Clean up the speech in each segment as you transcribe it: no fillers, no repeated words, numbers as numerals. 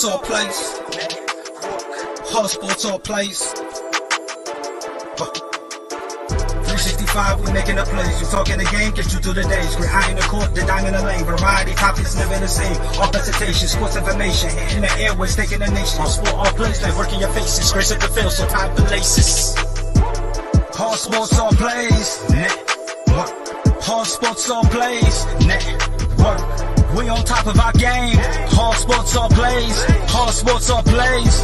all plays. Hard sports all plays. 365, we making the plays. You talking the game, get you through the days. We're high in the court, the dime in the lane. Variety, topics never the same. All presentation, sports information. In the airways, taking the nation. All sport, all plays, like working your faces. Grace at the field, so tie the laces. Hard sports all plays. Network. Hard sports all plays. Network. We on top of our game. Hard sports all plays. Hard sports all plays.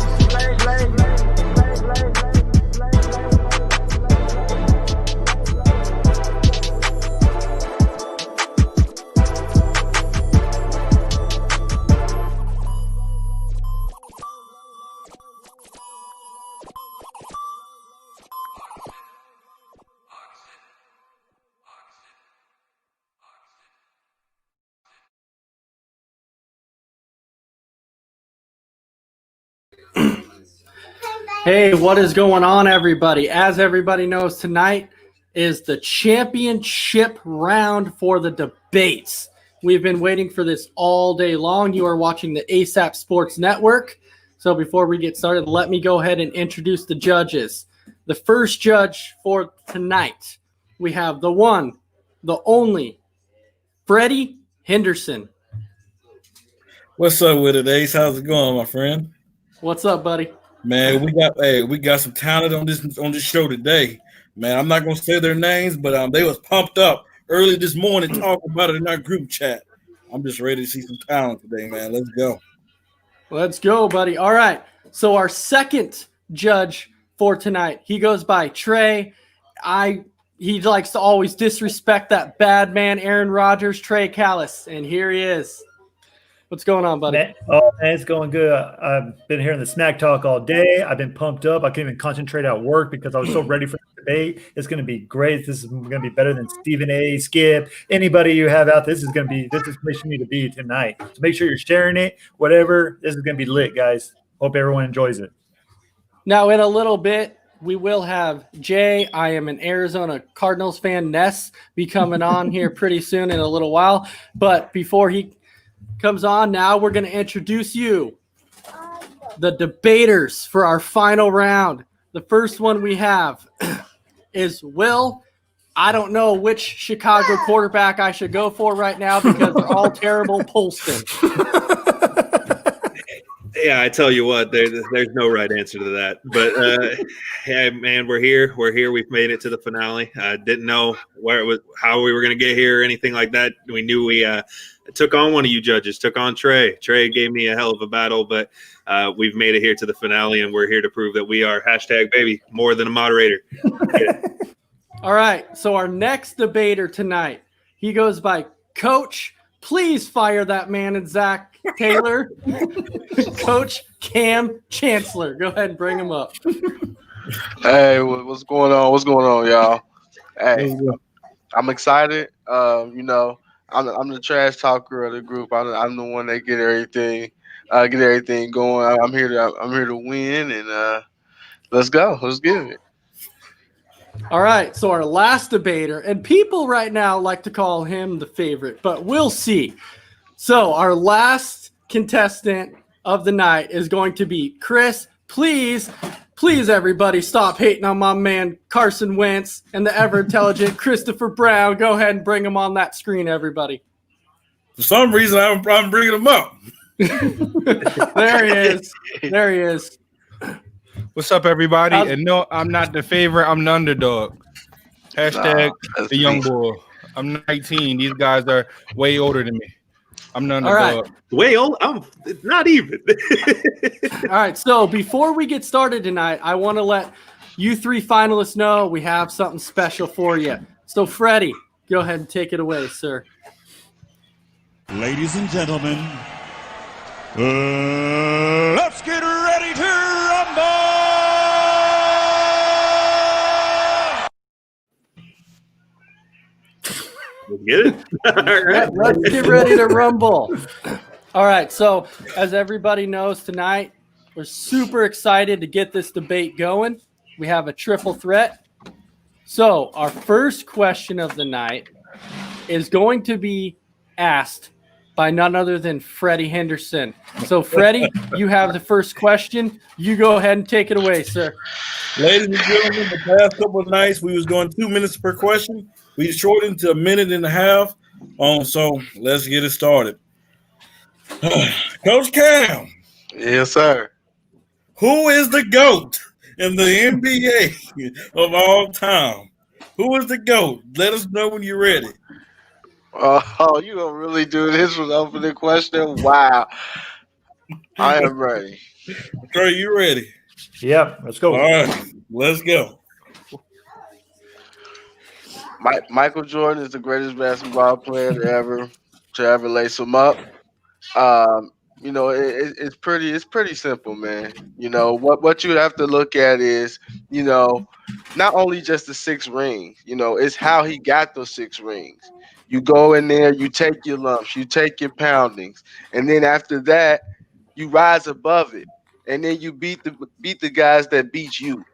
Hey, what is going on, everybody? As everybody knows, tonight is the championship round for the debates. We've been waiting for this all day long. You are watching the ASAP Sports Network. So before we get started, let me go ahead and introduce the judges. The first judge for tonight, we have the one, the only, Freddie Henderson. What's up with it, Ace? How's it going, my friend? What's up, buddy? Man, we got some talent on this show today. Man, I'm not gonna say their names, but they was pumped up early this morning talking about it in our group chat. I'm just ready to see some talent today, man. Let's go. Let's go, buddy. All right. So our second judge for tonight, he goes by Trey. He likes to always disrespect that bad man, Aaron Rodgers, Trey Callis, and here he is. What's going on, buddy? Man, it's going good. I've been hearing the smack talk all day. I've been pumped up. I couldn't even concentrate at work because I was so ready for the debate. It's going to be great. This is going to be better than Stephen A., Skip, anybody you have out. This is the place you need to be tonight. So make sure you're sharing it, whatever. This is going to be lit, guys. Hope everyone enjoys it. Now, in a little bit, we will have Jay. I am an Arizona Cardinals fan. Ness be coming on here pretty soon in a little while. But before he comes on, now we're going to introduce you, the debaters for our final round. The first one we have is Will. I don't know which Chicago quarterback I should go for right now because they're all terrible. Polston. Yeah, I tell you what, there's no right answer to that. But hey, man, we're here. We've made it to the finale. Didn't know where it was, how we were going to get here, or anything like that. We knew we took on one of you judges, took on Trey. Trey gave me a hell of a battle, but we've made it here to the finale, and we're here to prove that we are #baby more than a moderator. All right, so our next debater tonight, he goes by Coach. Please fire that man and Zach Taylor. Coach Cam Chancellor. Go ahead and bring him up. Hey, what's going on? What's going on, y'all? Hey, I'm excited. I'm the trash talker of the group. I'm the one that get everything going. I'm here to win, and let's go. Let's give it. All right, so our last debater, and people right now like to call him the favorite, but we'll see. So our last contestant of the night is going to be Chris. Please, everybody, stop hating on my man Carson Wentz and the ever-intelligent Christopher Brown. Go ahead and bring him on that screen, everybody. For some reason, I have a problem bringing him up. There he is. There he is. What's up, everybody? And no, I'm not the favorite. I'm the underdog. Hashtag the young bull. I'm 19. These guys are way older than me. I'm the underdog. All right. Way old? I'm not even. All right. So before we get started tonight, I want to let you three finalists know we have something special for you. So Freddie, go ahead and take it away, sir. Ladies and gentlemen, let's get ready to rumble! Let's get it. All right. Let's get ready to rumble. All right. So as everybody knows tonight, we're super excited to get this debate going. We have a triple threat. So our first question of the night is going to be asked by none other than Freddie Henderson. So, Freddie, you have the first question. You go ahead and take it away, sir. Ladies and gentlemen, the past couple of nights we was going 2 minutes per question. We shortened to 1.5 minutes. So let's get it started. Coach Cam. Yes, sir. Who is the GOAT in the NBA of all time? Who is the GOAT? Let us know when you're ready. Oh, you gonna really do this with opening question? Wow. I am ready. Trey, you ready? Yep, let's go. All right, let's go. Michael Jordan is the greatest basketball player to ever lace him up. You know, it's pretty simple, man. You know, what you have to look at is, you know, not only just the 6 rings, you know, it's how he got those 6 rings. You go in there, you take your lumps, you take your poundings, and then after that, you rise above it, and then you beat the guys that beat you.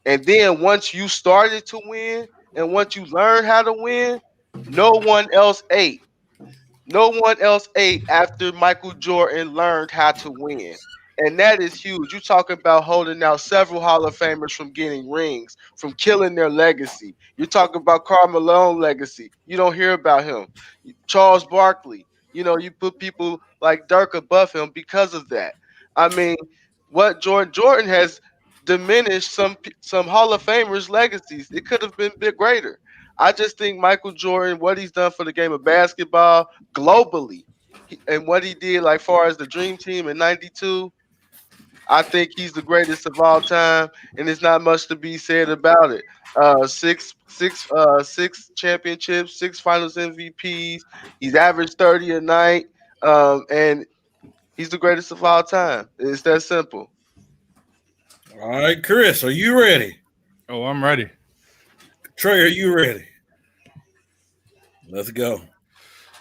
And then once you started to win, and once you learn how to win, no one else ate. No one else ate after Michael Jordan learned how to win. And that is huge. You talk about holding out several Hall of Famers from getting rings, from killing their legacy. You're talking about Karl Malone's legacy. You don't hear about him. Charles Barkley. You know, you put people like Dirk above him because of that. I mean, what Jordan has diminished some Hall of Famers' legacies. It could have been a bit greater. I just think Michael Jordan, what he's done for the game of basketball globally, and what he did, like far as the Dream Team in '92, I think he's the greatest of all time, and there's not much to be said about it. Six championships, 6 Finals MVPs. He's averaged 30 a night, and he's the greatest of all time. It's that simple. All right, Chris, are you ready? Oh, I'm ready. Trey, are you ready? Let's go.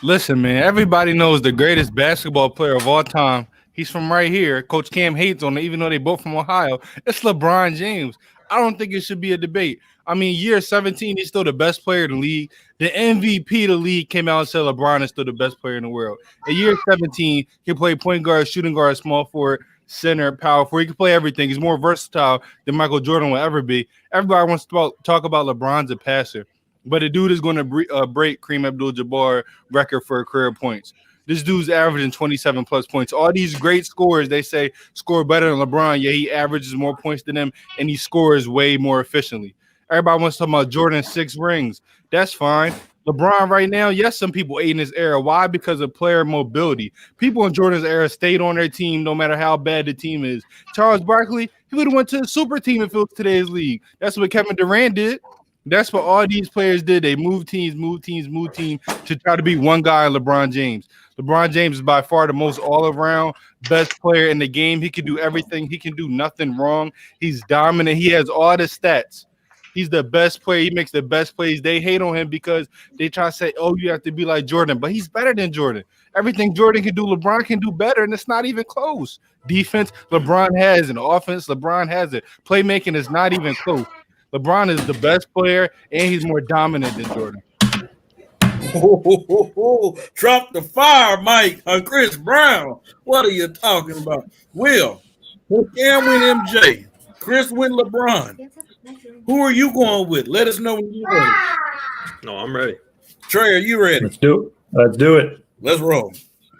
Listen, man, everybody knows the greatest basketball player of all time. He's from right here. Coach Cam hates on it, even though they both from Ohio. It's LeBron James. I don't think it should be a debate. I mean, year 17, he's still the best player in the league. The MVP of the league came out and said LeBron is still the best player in the world. In year 17, he played point guard, shooting guard, small forward, center, power forward. He can play everything. He's more versatile than Michael Jordan will ever be. Everybody wants to talk about LeBron as a passer, but the dude is going to break Kareem Abdul-Jabbar record for career points. This dude's averaging 27-plus points. All these great scorers, they say, score better than LeBron, yet he averages more points than them, and he scores way more efficiently. Everybody wants to talk about Jordan's 6 rings. That's fine. LeBron right now, yes, some people ate in his era. Why? Because of player mobility. People in Jordan's era stayed on their team no matter how bad the team is. Charles Barkley, he would have went to the super team if it was today's league. That's what Kevin Durant did. That's what all these players did. They moved teams to try to be one guy, LeBron James. LeBron James is by far the most all-around best player in the game. He can do everything. He can do nothing wrong. He's dominant. He has all the stats. He's the best player. He makes the best plays. They hate on him because they try to say, oh, you have to be like Jordan. But he's better than Jordan. Everything Jordan can do, LeBron can do better, and it's not even close. Defense, LeBron has an offense. LeBron has it. Playmaking is not even close. LeBron is the best player, and he's more dominant than Jordan. Drop the fire, Mike, on Chris Brown. What are you talking about? Will, Cam win MJ. Chris win LeBron. Who are you going with? Let us know when you're ready. No, I'm ready. Trey, are you ready? Let's do it. Let's do it. Let's roll.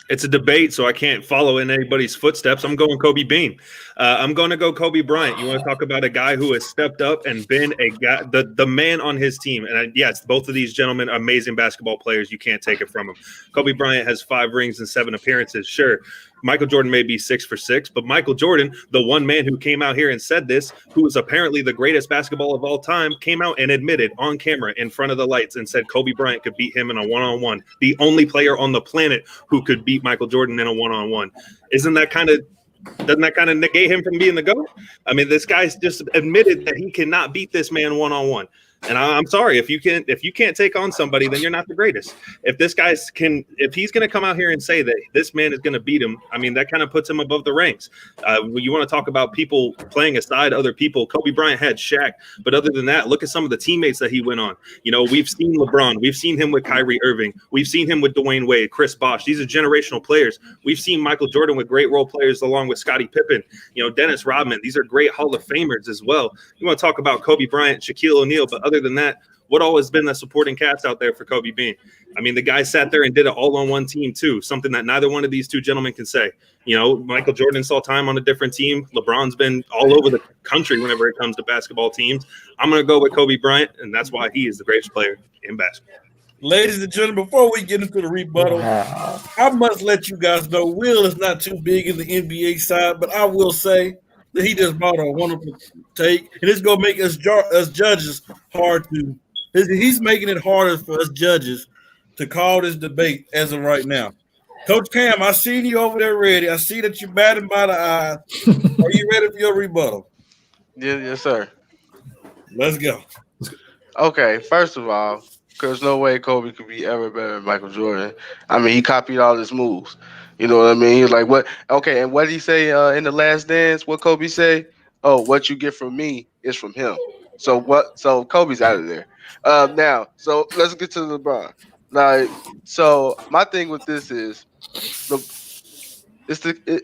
It's a debate, so I can't follow in anybody's footsteps. I'm going Kobe Bean. I'm going to go Kobe Bryant. You want to talk about a guy who has stepped up and been a guy, the man on his team. And yes, both of these gentlemen, amazing basketball players. You can't take it from them. Kobe Bryant has 5 rings and 7 appearances. Sure, Michael Jordan may be 6 for 6, but Michael Jordan, the one man who came out here and said this, who is apparently the greatest basketball of all time, came out and admitted on camera in front of the lights and said Kobe Bryant could beat him in a one-on-one. The only player on the planet who could beat Michael Jordan in a one-on-one. Doesn't that kind of negate him from being the GOAT? I mean, this guy's just admitted that he cannot beat this man one-on-one. And I'm sorry, if you can't take on somebody, then you're not the greatest. If this guy's if he's going to come out here and say that this man is going to beat him, I mean, that kind of puts him above the ranks. You want to talk about people playing aside other people. Kobe Bryant had Shaq, but other than that, look at some of the teammates that he went on. You know, we've seen LeBron, we've seen him with Kyrie Irving, we've seen him with Dwayne Wade, Chris Bosh. These are generational players. We've seen Michael Jordan with great role players along with Scottie Pippen, you know, Dennis Rodman. These are great Hall of Famers as well. You want to talk about Kobe Bryant, Shaquille O'Neal, but other than that, what all has been the supporting cast out there for Kobe Bean? I mean, the guy sat there and did it all on one team too, something that neither one of these two gentlemen can say. You know, Michael Jordan saw time on a different team. LeBron's been all over the country whenever it comes to basketball teams. I'm going to go with Kobe Bryant, and that's why he is the greatest player in basketball. Ladies and gentlemen, before we get into the rebuttal, I must let you guys know Will is not too big in the NBA side, but I will say that he just brought a wonderful take, and it's going to make us judges hard to – he's making it harder for us judges to call this debate as of right now. Coach Cam, I seen you over there ready. I see that you're batting by the eye. Are you ready for your rebuttal? Yes, sir. Let's go. Okay, first of all, there's no way Kobe could be ever better than Michael Jordan. I mean, he copied all his moves. You know what I mean? He was like, what? Okay, and what did he say in The Last Dance? What Kobe say? Oh, what you get from me is from him. So what? So Kobe's out of there. Now, so let's get to LeBron. Like, so my thing with this is,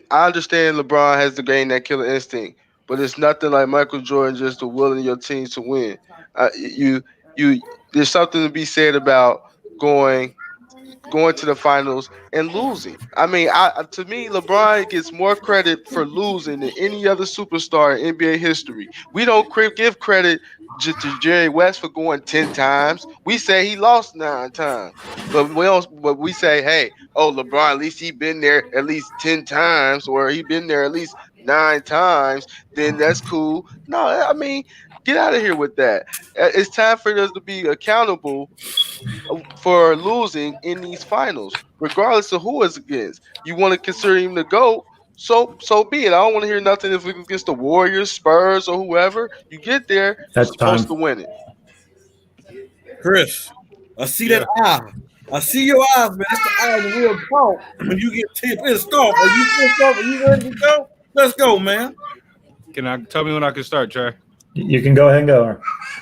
I understand LeBron has the game, that killer instinct, but it's nothing like Michael Jordan just the will of your team to win. There's something to be said about going to the finals and losing. I mean, to me, LeBron gets more credit for losing than any other superstar in NBA history. We don't give credit to Jerry West for going 10 times. We say he lost 9 times, but we say, hey, LeBron, at least he been there at least 10 times, or he been there at least 9 times. Then that's cool. No, I mean, get out of here with that. It's time for us to be accountable for losing in these finals, regardless of who it's against. You want to consider him the GOAT, so be it. I don't want to hear nothing if it's against the Warriors, Spurs, or whoever. You get there, you're supposed to win it. Chris, I see that eye. I see your eyes, man. That's the eye of the real talk. When you get pissed off, are you pissed off? Are you ready to go? Let's go, man. Tell me when I can start, Trey? You can go ahead and go.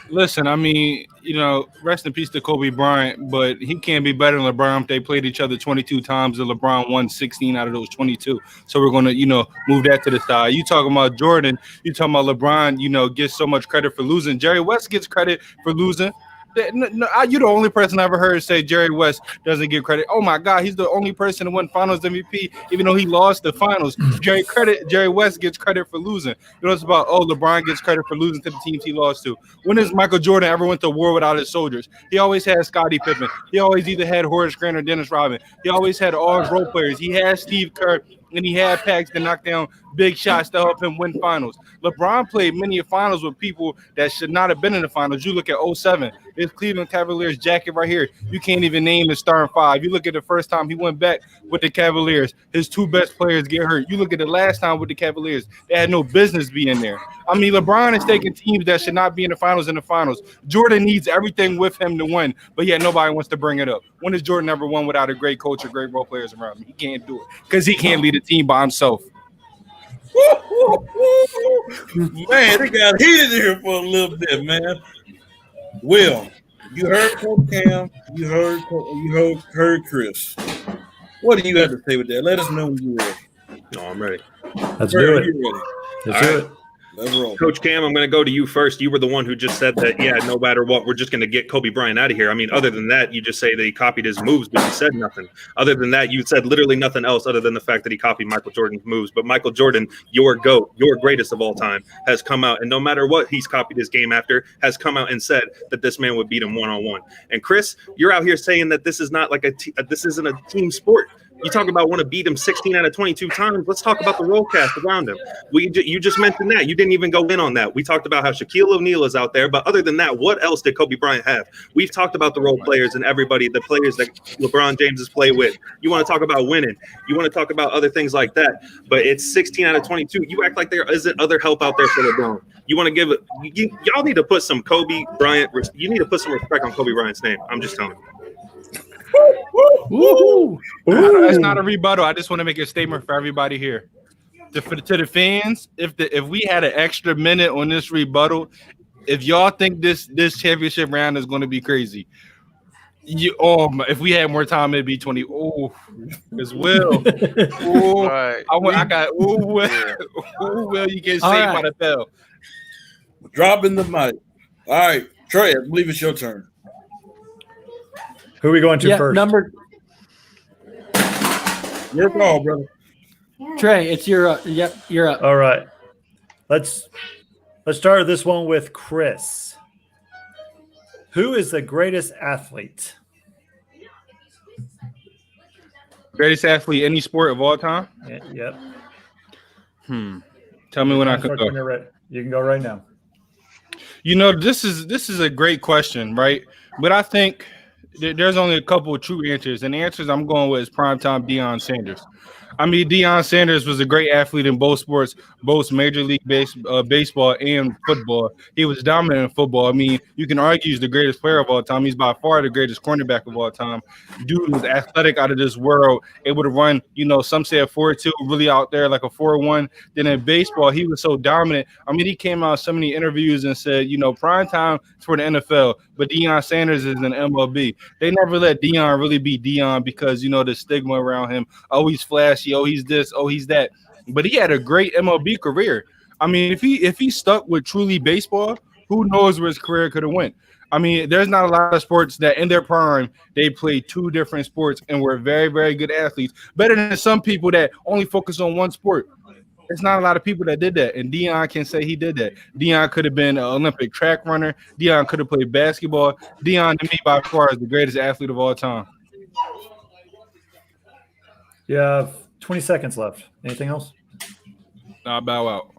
Listen, I mean, you know, rest in peace to Kobe Bryant, but he can't be better than LeBron. They played each other 22 times, and LeBron won 16 out of those 22. So we're going to, you know, move that to the side. You talking about Jordan, you talking about LeBron, you know, gets so much credit for losing. Jerry West gets credit for losing. You're the only person I ever heard say Jerry West doesn't get credit. Oh my God, he's the only person to win Finals MVP, even though he lost the Finals. Jerry West gets credit for losing. You know, it's about LeBron gets credit for losing to the teams he lost to. When has Michael Jordan ever went to war without his soldiers? He always had Scottie Pippen. He always either had Horace Grant or Dennis Rodman. He always had all his role players. He had Steve Kerr, and he had Pax to knock down big shots to help him win finals. LeBron played many finals with people that should not have been in the finals. You look at 07, this Cleveland Cavaliers jacket right here. You can't even name the starting 5. You look at the first time he went back with the Cavaliers, his 2 best players get hurt. You look at the last time with the Cavaliers, they had no business being there. I mean, LeBron is taking teams that should not be in the finals. Jordan needs everything with him to win, but yet nobody wants to bring it up. When has Jordan ever won without a great coach or great role players around him? He can't do it because he can't lead a team by himself. Man, it got heated here for a little bit, man. Will, you heard Coach Cam, you heard Chris. What do you have to say with that? Let us know when you're ready. No, I'm ready. Let's do it. Let's do it. Let's roll. Coach Cam, I'm going to go to you first. You were the one who just said that, yeah, no matter what, we're just going to get Kobe Bryant out of here. I mean, other than that, you just say that he copied his moves, but you said nothing. Other than that, you said literally nothing else other than the fact that he copied Michael Jordan's moves. But Michael Jordan, your GOAT, your greatest of all time, has come out, and no matter what he's copied his game after, has come out and said that this man would beat him one-on-one. And Chris, you're out here saying that this is not like this isn't a team sport. You talk about want to beat him 16 out of 22 times. Let's talk about the role cast around him. You just mentioned that. You didn't even go in on that. We talked about how Shaquille O'Neal is out there, but other than that, what else did Kobe Bryant have? We've talked about the role players and everybody, the players that LeBron James has played with. You want to talk about winning. You want to talk about other things like that, but it's 16 out of 22. You act like there isn't other help out there for LeBron. You want to give it. Y'all need to put some Kobe Bryant. You need to put some respect on Kobe Bryant's name. I'm just telling you. It's not a rebuttal. I just want to make a statement for everybody here. To the fans, if we had an extra minute on this rebuttal, if y'all think this championship round is going to be crazy, if we had more time, it'd be 20. Oh, as well. Oh, Right. Will you get saved by the bell? Dropping the mic. All right, Trey, I believe it's your turn. Who are we going to first? Your call, brother. Trey, it's your you're up. All right. Let's start this one with Chris. Who is the greatest athlete? Greatest athlete, any sport of all time? Yep. Tell me when I can go. You can go right now. You know, this is a great question, right? But I think there's only a couple of true answers, and the answers I'm going with is primetime Deion Sanders. I mean, Deion Sanders was a great athlete in both sports, both Major League Baseball and football. He was dominant in football. I mean, you can argue he's the greatest player of all time. He's by far the greatest cornerback of all time. Dude was athletic out of this world, able to run, some say a 4.2, really out there like a 4.1. Then in baseball, he was so dominant. I mean, he came out in so many interviews and said, prime time is for the NFL, but Deion Sanders is an MLB. They never let Deion really be Deion because, the stigma around him. Oh, he's flashy. Oh, he's this. Oh, he's that. But he had a great MLB career. I mean, if he stuck with truly baseball, who knows where his career could have went. I mean, there's not a lot of sports that in their prime, they played two different sports and were very, very good athletes. Better than some people that only focus on one sport. There's not a lot of people that did that. And Deion can say he did that. Deion could have been an Olympic track runner. Deion could have played basketball. Deion, to me, by far, is the greatest athlete of all time. You have 20 seconds left. Anything else? I'll bow out.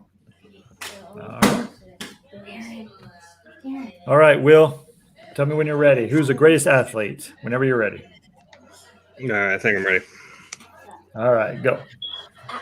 All right, Will, tell me when you're ready. Who's the greatest athlete? Whenever you're ready. All right, I think I'm ready. All right, go.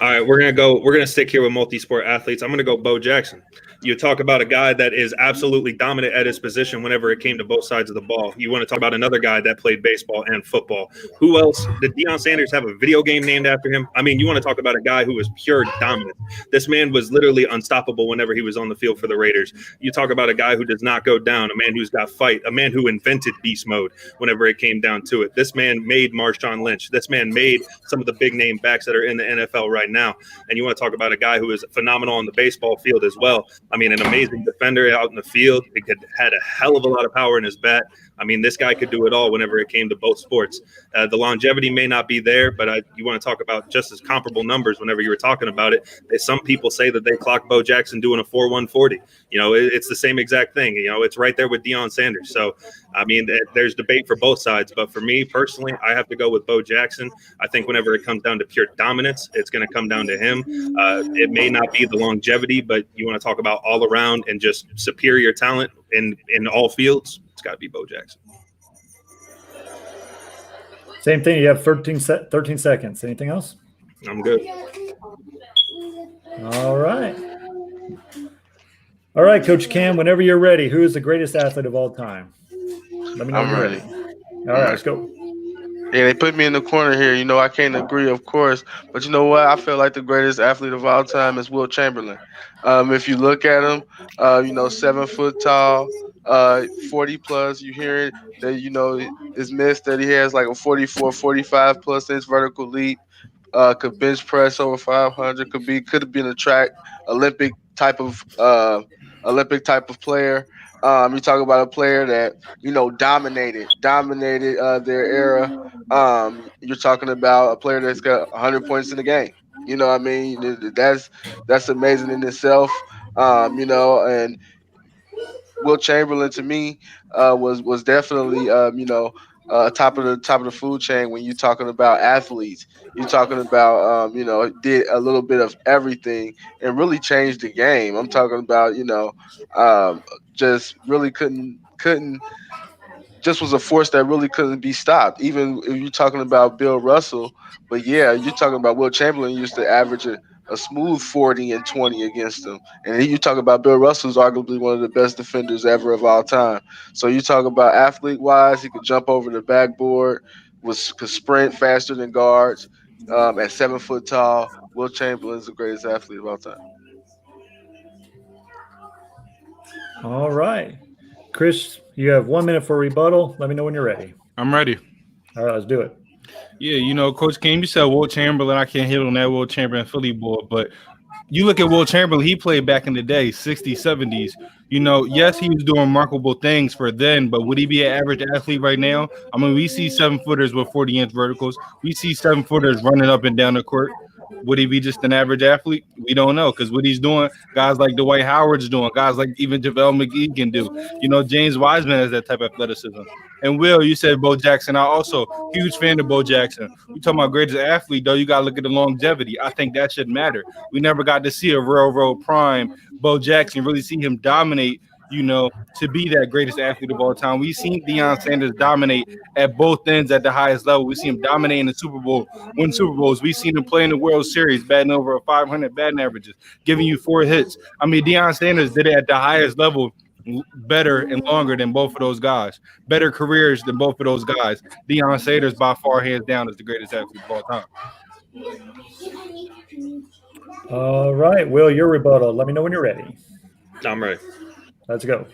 All right, we're gonna stick here with multi-sport athletes. I'm gonna go Bo Jackson. You talk about a guy that is absolutely dominant at his position whenever it came to both sides of the ball. You want to talk about another guy that played baseball and football. Who else? Did Deion Sanders have a video game named after him? I mean, you want to talk about a guy who was pure dominant. This man was literally unstoppable whenever he was on the field for the Raiders. You talk about a guy who does not go down, a man who's got fight, a man who invented beast mode whenever it came down to it. This man made Marshawn Lynch. This man made some of the big name backs that are in the NFL right now. And you want to talk about a guy who is phenomenal on the baseball field as well. I mean, an amazing defender out in the field. He had a hell of a lot of power in his bat. I mean, this guy could do it all whenever it came to both sports. The longevity may not be there, but you want to talk about just as comparable numbers whenever you were talking about it. Some people say that they clocked Bo Jackson doing a 4.140. It's the same exact thing. It's right there with Deion Sanders. So, I mean, there's debate for both sides. But for me personally, I have to go with Bo Jackson. I think whenever it comes down to pure dominance, it's going to come down to him. It may not be the longevity, but you want to talk about all around and just superior talent in all fields. It's got to be Bo Jackson. Same thing. You have 13 seconds. Anything else? I'm good. All right. All right, Coach Cam, whenever you're ready, who is the greatest athlete of all time? Let me know I'm when you're ready. All right, let's go. Yeah, they put me in the corner here. I can't agree, of course. But you know what? I feel like the greatest athlete of all time is Will Chamberlain. If you look at him, 7 foot tall, 40 plus. You hear it that, his myth that he has like a 44, 45 plus inch vertical leap. Could bench press over 500. Could have been a track Olympic type of player. You talk about a player that dominated their era. You're talking about a player that's got 100 points in the game. You know what I mean? That's amazing in itself. And Will Chamberlain to me was definitely top of the food chain when you're talking about athletes. You're talking about did a little bit of everything and really changed the game. I'm talking about just really couldn't just was a force that really couldn't be stopped. Even if you're talking about Bill Russell, but yeah, you're talking about Will Chamberlain used to average a smooth 40 and 20 against him. And then you talk about Bill Russell's arguably one of the best defenders ever of all time. So you talk about athlete-wise, he could jump over the backboard, could sprint faster than guards. At 7 foot tall, Will Chamberlain's the greatest athlete of all time. All right. Chris, you have 1 minute for rebuttal. Let me know when you're ready. I'm ready. All right, let's do it. Yeah, Coach Cam, you said Will Chamberlain. I can't hit on that Will Chamberlain Philly boy, but you look at Will Chamberlain, he played back in the day, 60s, 70s. Yes, he was doing remarkable things for then, but would he be an average athlete right now? I mean, we see 7-footers with 40-inch verticals. We see 7-footers running up and down the court. Would he be just an average athlete? We don't know, because what he's doing, guys like Dwight Howard's doing, guys like even JaVale McGee can do. James Wiseman has that type of athleticism. And Will, you said Bo Jackson. I also huge fan of Bo Jackson. We talking about greatest athlete, though. You got to look at the longevity. I think that should matter. We never got to see a railroad prime Bo Jackson, really see him dominate, to be that greatest athlete of all time. We've seen Deion Sanders dominate at both ends at the highest level. We see him dominate in the Super Bowl, win Super Bowls. We've seen him play in the World Series, batting over 500 batting averages, giving you 4 hits. I mean, Deion Sanders did it at the highest level, better and longer than both of those guys, better careers than both of those guys. Deion Sanders, by far, hands down, is the greatest athlete of all time. All right, Will, your rebuttal. Let me know when you're ready. I'm ready. Let's go.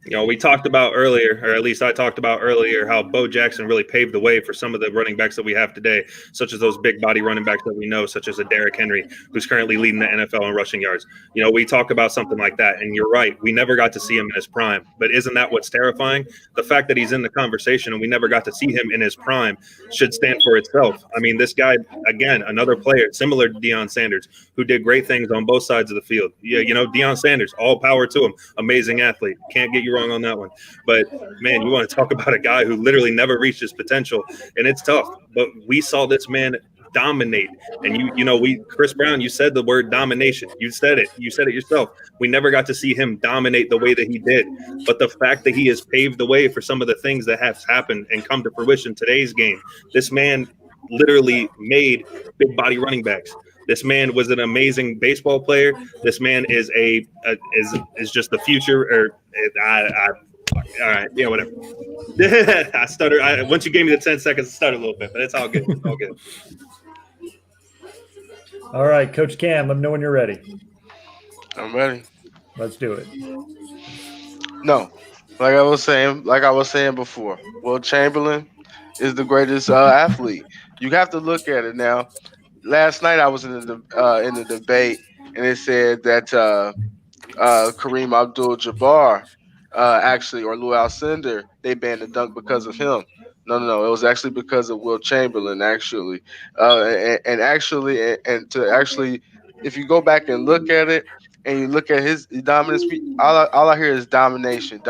We talked about earlier, or at least I talked about earlier, how Bo Jackson really paved the way for some of the running backs that we have today, such as those big body running backs that we know, such as a Derrick Henry, who's currently leading the NFL in rushing yards. We talk about something like that, and you're right. We never got to see him in his prime, but isn't that what's terrifying? The fact that he's in the conversation and we never got to see him in his prime should stand for itself. I mean, this guy, again, another player similar to Deion Sanders, who did great things on both sides of the field. Yeah, Deion Sanders, all power to him, amazing athlete. Can't get you wrong on that one. But man, you want to talk about a guy who literally never reached his potential, and it's tough. But we saw this man dominate, and Chris Brown, you said the word domination. You said it yourself. We never got to see him dominate the way that he did. But the fact that he has paved the way for some of the things that have happened and come to fruition today's game, this man literally made big body running backs. This man was an amazing baseball player. This man is is just the future. Or all right, yeah, whatever. I stuttered. Once you gave me the 10 seconds, I stuttered a little bit, but it's all good. It's all good. All right, Coach Cam, let me know when you're ready. I'm ready. Let's do it. No, like I was saying before, Will Chamberlain is the greatest athlete. You have to look at it now. Last night I was in the debate, and it said that Kareem Abdul-Jabbar or Lou Alcindor, they banned the dunk because of him. No, it was actually because of Will Chamberlain, actually. And if you go back and look at it, and you look at his dominance, all I hear is domination.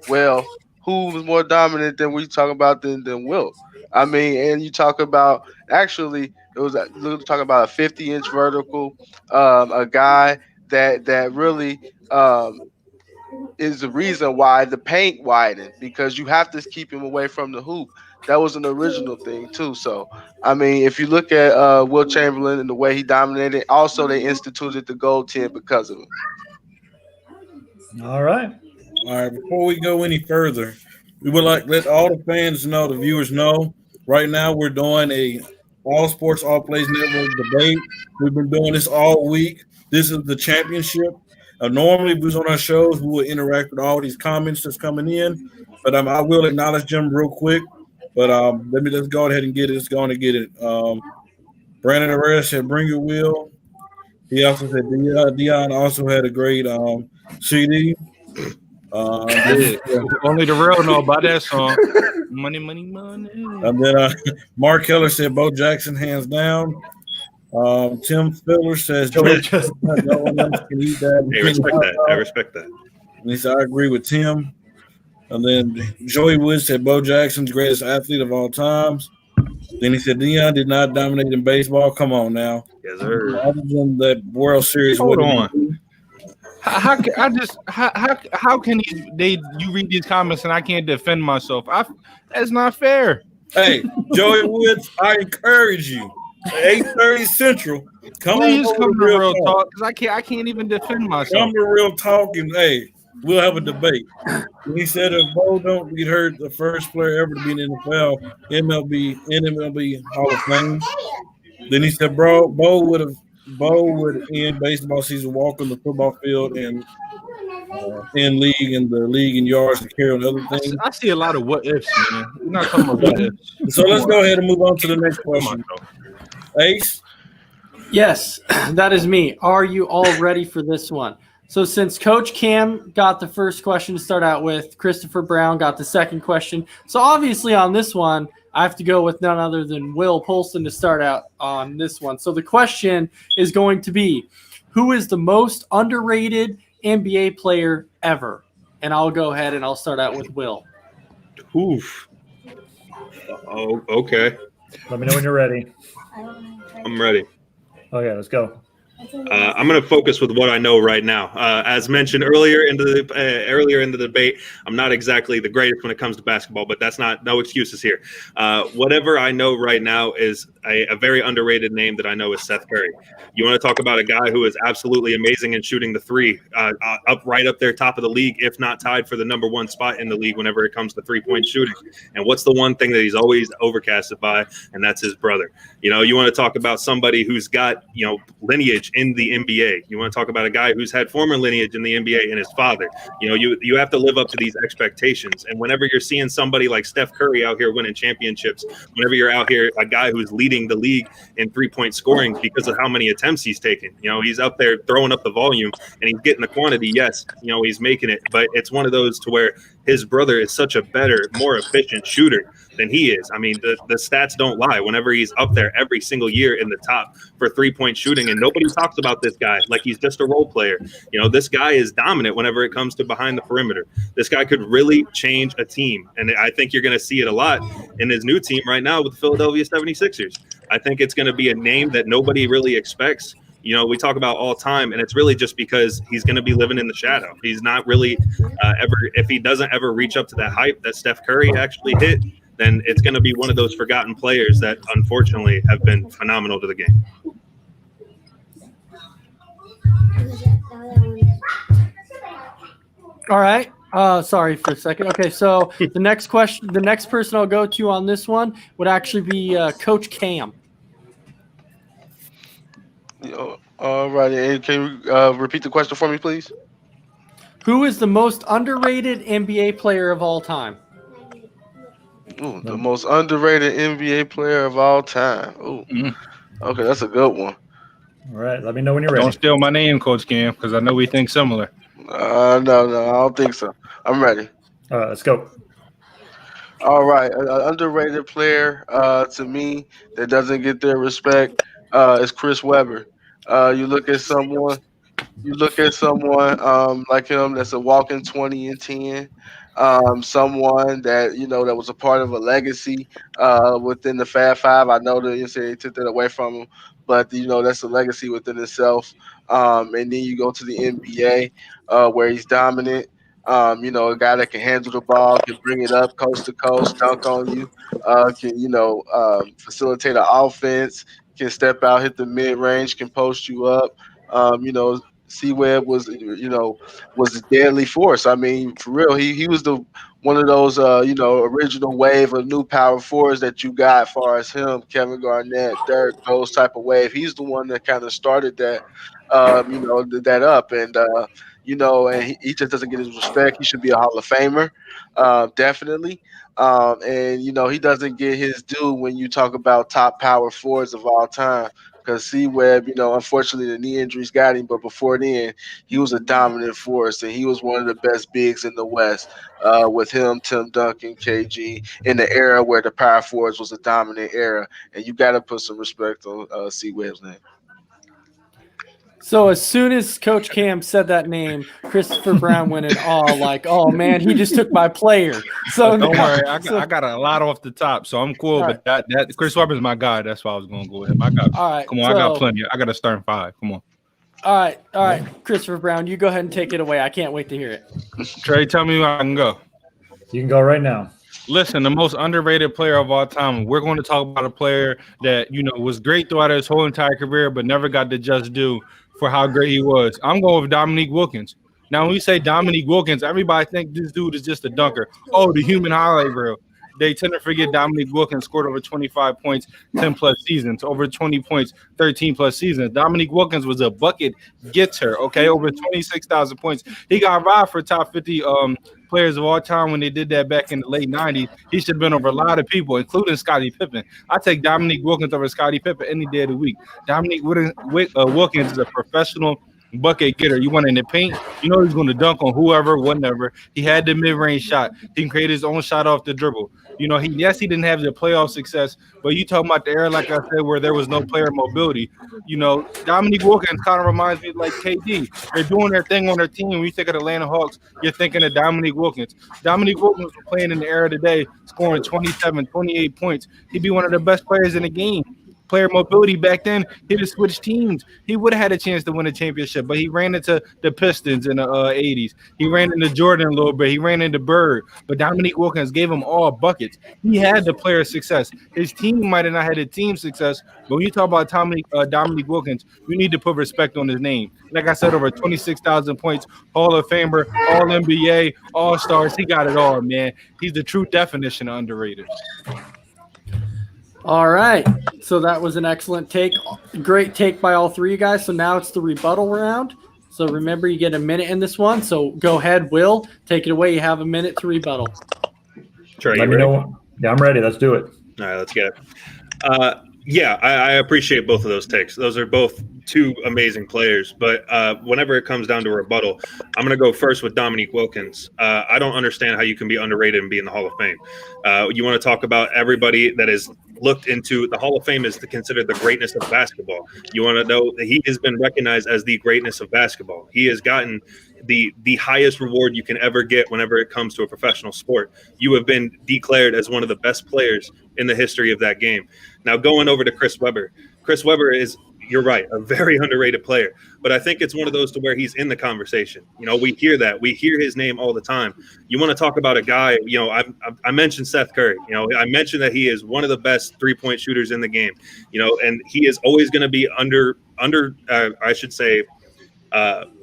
Well, who was more dominant than we talk about than Will? I mean, and you talk about talking about a 50-inch vertical, a guy that really is the reason why the paint widened, because you have to keep him away from the hoop. That was an original thing too. So, I mean, if you look at Will Chamberlain and the way he dominated, also they instituted the gold 10 because of him. All right. Before we go any further, we would like to let all the fans know, the viewers know, right now we're doing a All Sports All Plays Network debate. We've been doing this all week. This is the championship. Normally, if we was on our shows, we would interact with all these comments that's coming in, but I will acknowledge them real quick. But let's go ahead and get it. Let's go on and get it. Brandon Herrera said, "Bring your Will." He also said Deion also had a great CD. Only the real know about that song. Money, money, money. And then Mark Keller said Bo Jackson hands down. Tim Spiller says no one else can eat that. I respect that. And he said, I agree with Tim. And then Joey Woods said Bo Jackson's greatest athlete of all times. Then he said Deion did not dominate in baseball. Come on now. Yes, sir. Other than that World Series. Hold on. How can you read these comments and I can't defend myself? That's not fair. Hey, Joey Woods, I encourage you. 8:30 Central. Please come to Real Talk because I can't even defend myself. Come to Real Talk and hey, we'll have a debate. He said if Bo don't get hurt, the first player ever to be in the NFL, MLB Hall of Fame. Then he said, Bo would end baseball season, walk on the football field, and in the league in yards and carry on other things. I see a lot of what ifs, man. We're not talking about what ifs. So let's go ahead and move on to the next question. Ace? Yes, that is me. Are you all ready for this one? So since Coach Cam got the first question to start out with, Christopher Brown got the second question. So obviously on this one, I have to go with none other than Will Polston to start out on this one. So the question is going to be, who is the most underrated NBA player ever? And I'll go ahead and I'll start out with Will. Oof. Oh, okay. Let me know when you're ready. I'm ready. Okay, let's go. I'm going to focus with what I know right now. As mentioned earlier in the debate, I'm not exactly the greatest when it comes to basketball, but that's no excuses here. Whatever I know right now is a very underrated name that I know is Seth Curry. You want to talk about a guy who is absolutely amazing in shooting the three, right up there, top of the league, if not tied for the number one spot in the league whenever it comes to 3-point shooting. And what's the one thing that he's always overcasted by, and that's his brother. You want to talk about somebody who's got lineage in the NBA. You want to talk about a guy who's had former lineage in the NBA and his father. You have to live up to these expectations. And whenever you're seeing somebody like Steph Curry out here winning championships, whenever you're out here, a guy who's leading the league in 3-point scoring because of how many attempts he's taken, he's up there throwing up the volume and he's getting the quantity. Yes, he's making it, but it's one of those to where his brother is such a better, more efficient shooter than he is. I mean, the stats don't lie. Whenever he's up there every single year in the top for 3-point shooting, and nobody talks about this guy like he's just a role player. This guy is dominant whenever it comes to behind the perimeter. This guy could really change a team, and I think you're going to see it a lot in his new team right now with the Philadelphia 76ers. I think it's going to be a name that nobody really expects. We talk about all time, and it's really just because he's going to be living in the shadow. He's not really if he doesn't ever reach up to that hype that Steph Curry actually hit, then it's going to be one of those forgotten players that unfortunately have been phenomenal to the game. All right. Sorry for a second. Okay, so the next person I'll go to on this one would actually be Coach Cam. All right. Can you repeat the question for me, please? Who is the most underrated NBA player of all time? Ooh, the most underrated NBA player of all time. Ooh. Okay, that's a good one. All right, let me know when you're ready. Don't steal my name, Coach Cam, because I know we think similar. No, I don't think so. I'm ready. All right, let's go. All right, an underrated player to me that doesn't get their respect is Chris Webber. You look at someone like him that's a walking 20 and 10. Someone that that was a part of a legacy within the Fab Five. I know that you say they took that away from him, but that's a legacy within itself. And then you go to the NBA where he's dominant. A guy that can handle the ball, can bring it up coast to coast, dunk on you, can facilitate an offense, can step out, hit the mid range, can post you up. C-Webb was a deadly force. I mean, for real, he was one of those original wave of new power forwards that you got. As far as him, Kevin Garnett, Dirk, those type of wave. He's the one that kind of started that, that up, and and he just doesn't get his respect. He should be a Hall of Famer, definitely. And he doesn't get his due when you talk about top power forwards of all time. Because C-Webb, unfortunately the knee injuries got him, but before then, he was a dominant force, and he was one of the best bigs in the West with him, Tim Duncan, KG, in the era where the power forwards was a dominant era. And you got to put some respect on C-Webb's name. So as soon as Coach Cam said that name, Christopher Brown went in awe, like, "Oh man, he just took my player." So Don't now- worry, I got a lot off the top, so I'm cool. All But that Chris Webber's my guy. That's why I was gonna go with him. I got All right, come on, I got so- plenty. I got a starting 5. Come on, all right, Christopher Brown, you go ahead and take it away. I can't wait to hear it. Trey, tell me where I can go. You can go right now. Listen, the most underrated player of all time. We're going to talk about a player that was great throughout his whole entire career, but never got the just due for how great he was. I'm going with Dominique Wilkins. Now, when we say Dominique Wilkins, everybody think this dude is just a dunker. Oh, the human highlight reel. They tend to forget Dominique Wilkins scored over 25 points, 10-plus seasons, over 20 points, 13-plus seasons. Dominique Wilkins was a bucket getter, okay, over 26,000 points. He got robbed for top 50 players of all time when they did that back in the late 90s. He should have been over a lot of people, including Scottie Pippen. I take Dominique Wilkins over Scottie Pippen any day of the week. Dominique Wilkins is a professional bucket getter. You want in the paint, he's going to dunk on whoever, whenever. He had the mid-range shot. He can create his own shot off the dribble. He didn't have the playoff success, but you talking about the era, like I said, where there was no player mobility. Dominique Wilkins kind of reminds me of like KD. They're doing their thing on their team. When you think of the Atlanta Hawks, you're thinking of Dominique Wilkins. Dominique Wilkins was playing in the era today, scoring 27, 28 points. He'd be one of the best players in the game. Player mobility back then, he'd have switched teams. He would have had a chance to win a championship, but he ran into the Pistons in the 80s. He ran into Jordan a little bit. He ran into Bird, but Dominique Wilkins gave him all buckets. He had the player success. His team might have not had the team success, but when you talk about Dominique Wilkins, you need to put respect on his name. Like I said, over 26,000 points, Hall of Famer, All NBA, All Stars. He got it all, man. He's the true definition of underrated. All right. So that was an excellent take. Great take by all three of you guys. So now it's the rebuttal round. So remember, you get a minute in this one. So go ahead, Will. Take it away. You have a minute to rebuttal. Trey, Let you me ready? know. Yeah, I'm ready. Let's do it. All right, let's get it. I appreciate both of those takes. Those are both two amazing players. But whenever it comes down to rebuttal, I'm going to go first with Dominique Wilkins. I don't understand how you can be underrated and be in the Hall of Fame. You want to talk about everybody that is looked into the Hall of Fame is considered the greatness of basketball. You want to know that he has been recognized as the greatness of basketball. He has gotten the highest reward you can ever get whenever it comes to a professional sport. You have been declared as one of the best players in the history of that game. Now going over to Chris Webber. Chris Webber is, you're right, a very underrated player. But I think it's one of those to where he's in the conversation. We hear that. We hear his name all the time. You want to talk about a guy, I mentioned Seth Curry. I mentioned that he is one of the best three-point shooters in the game. And he is always going to be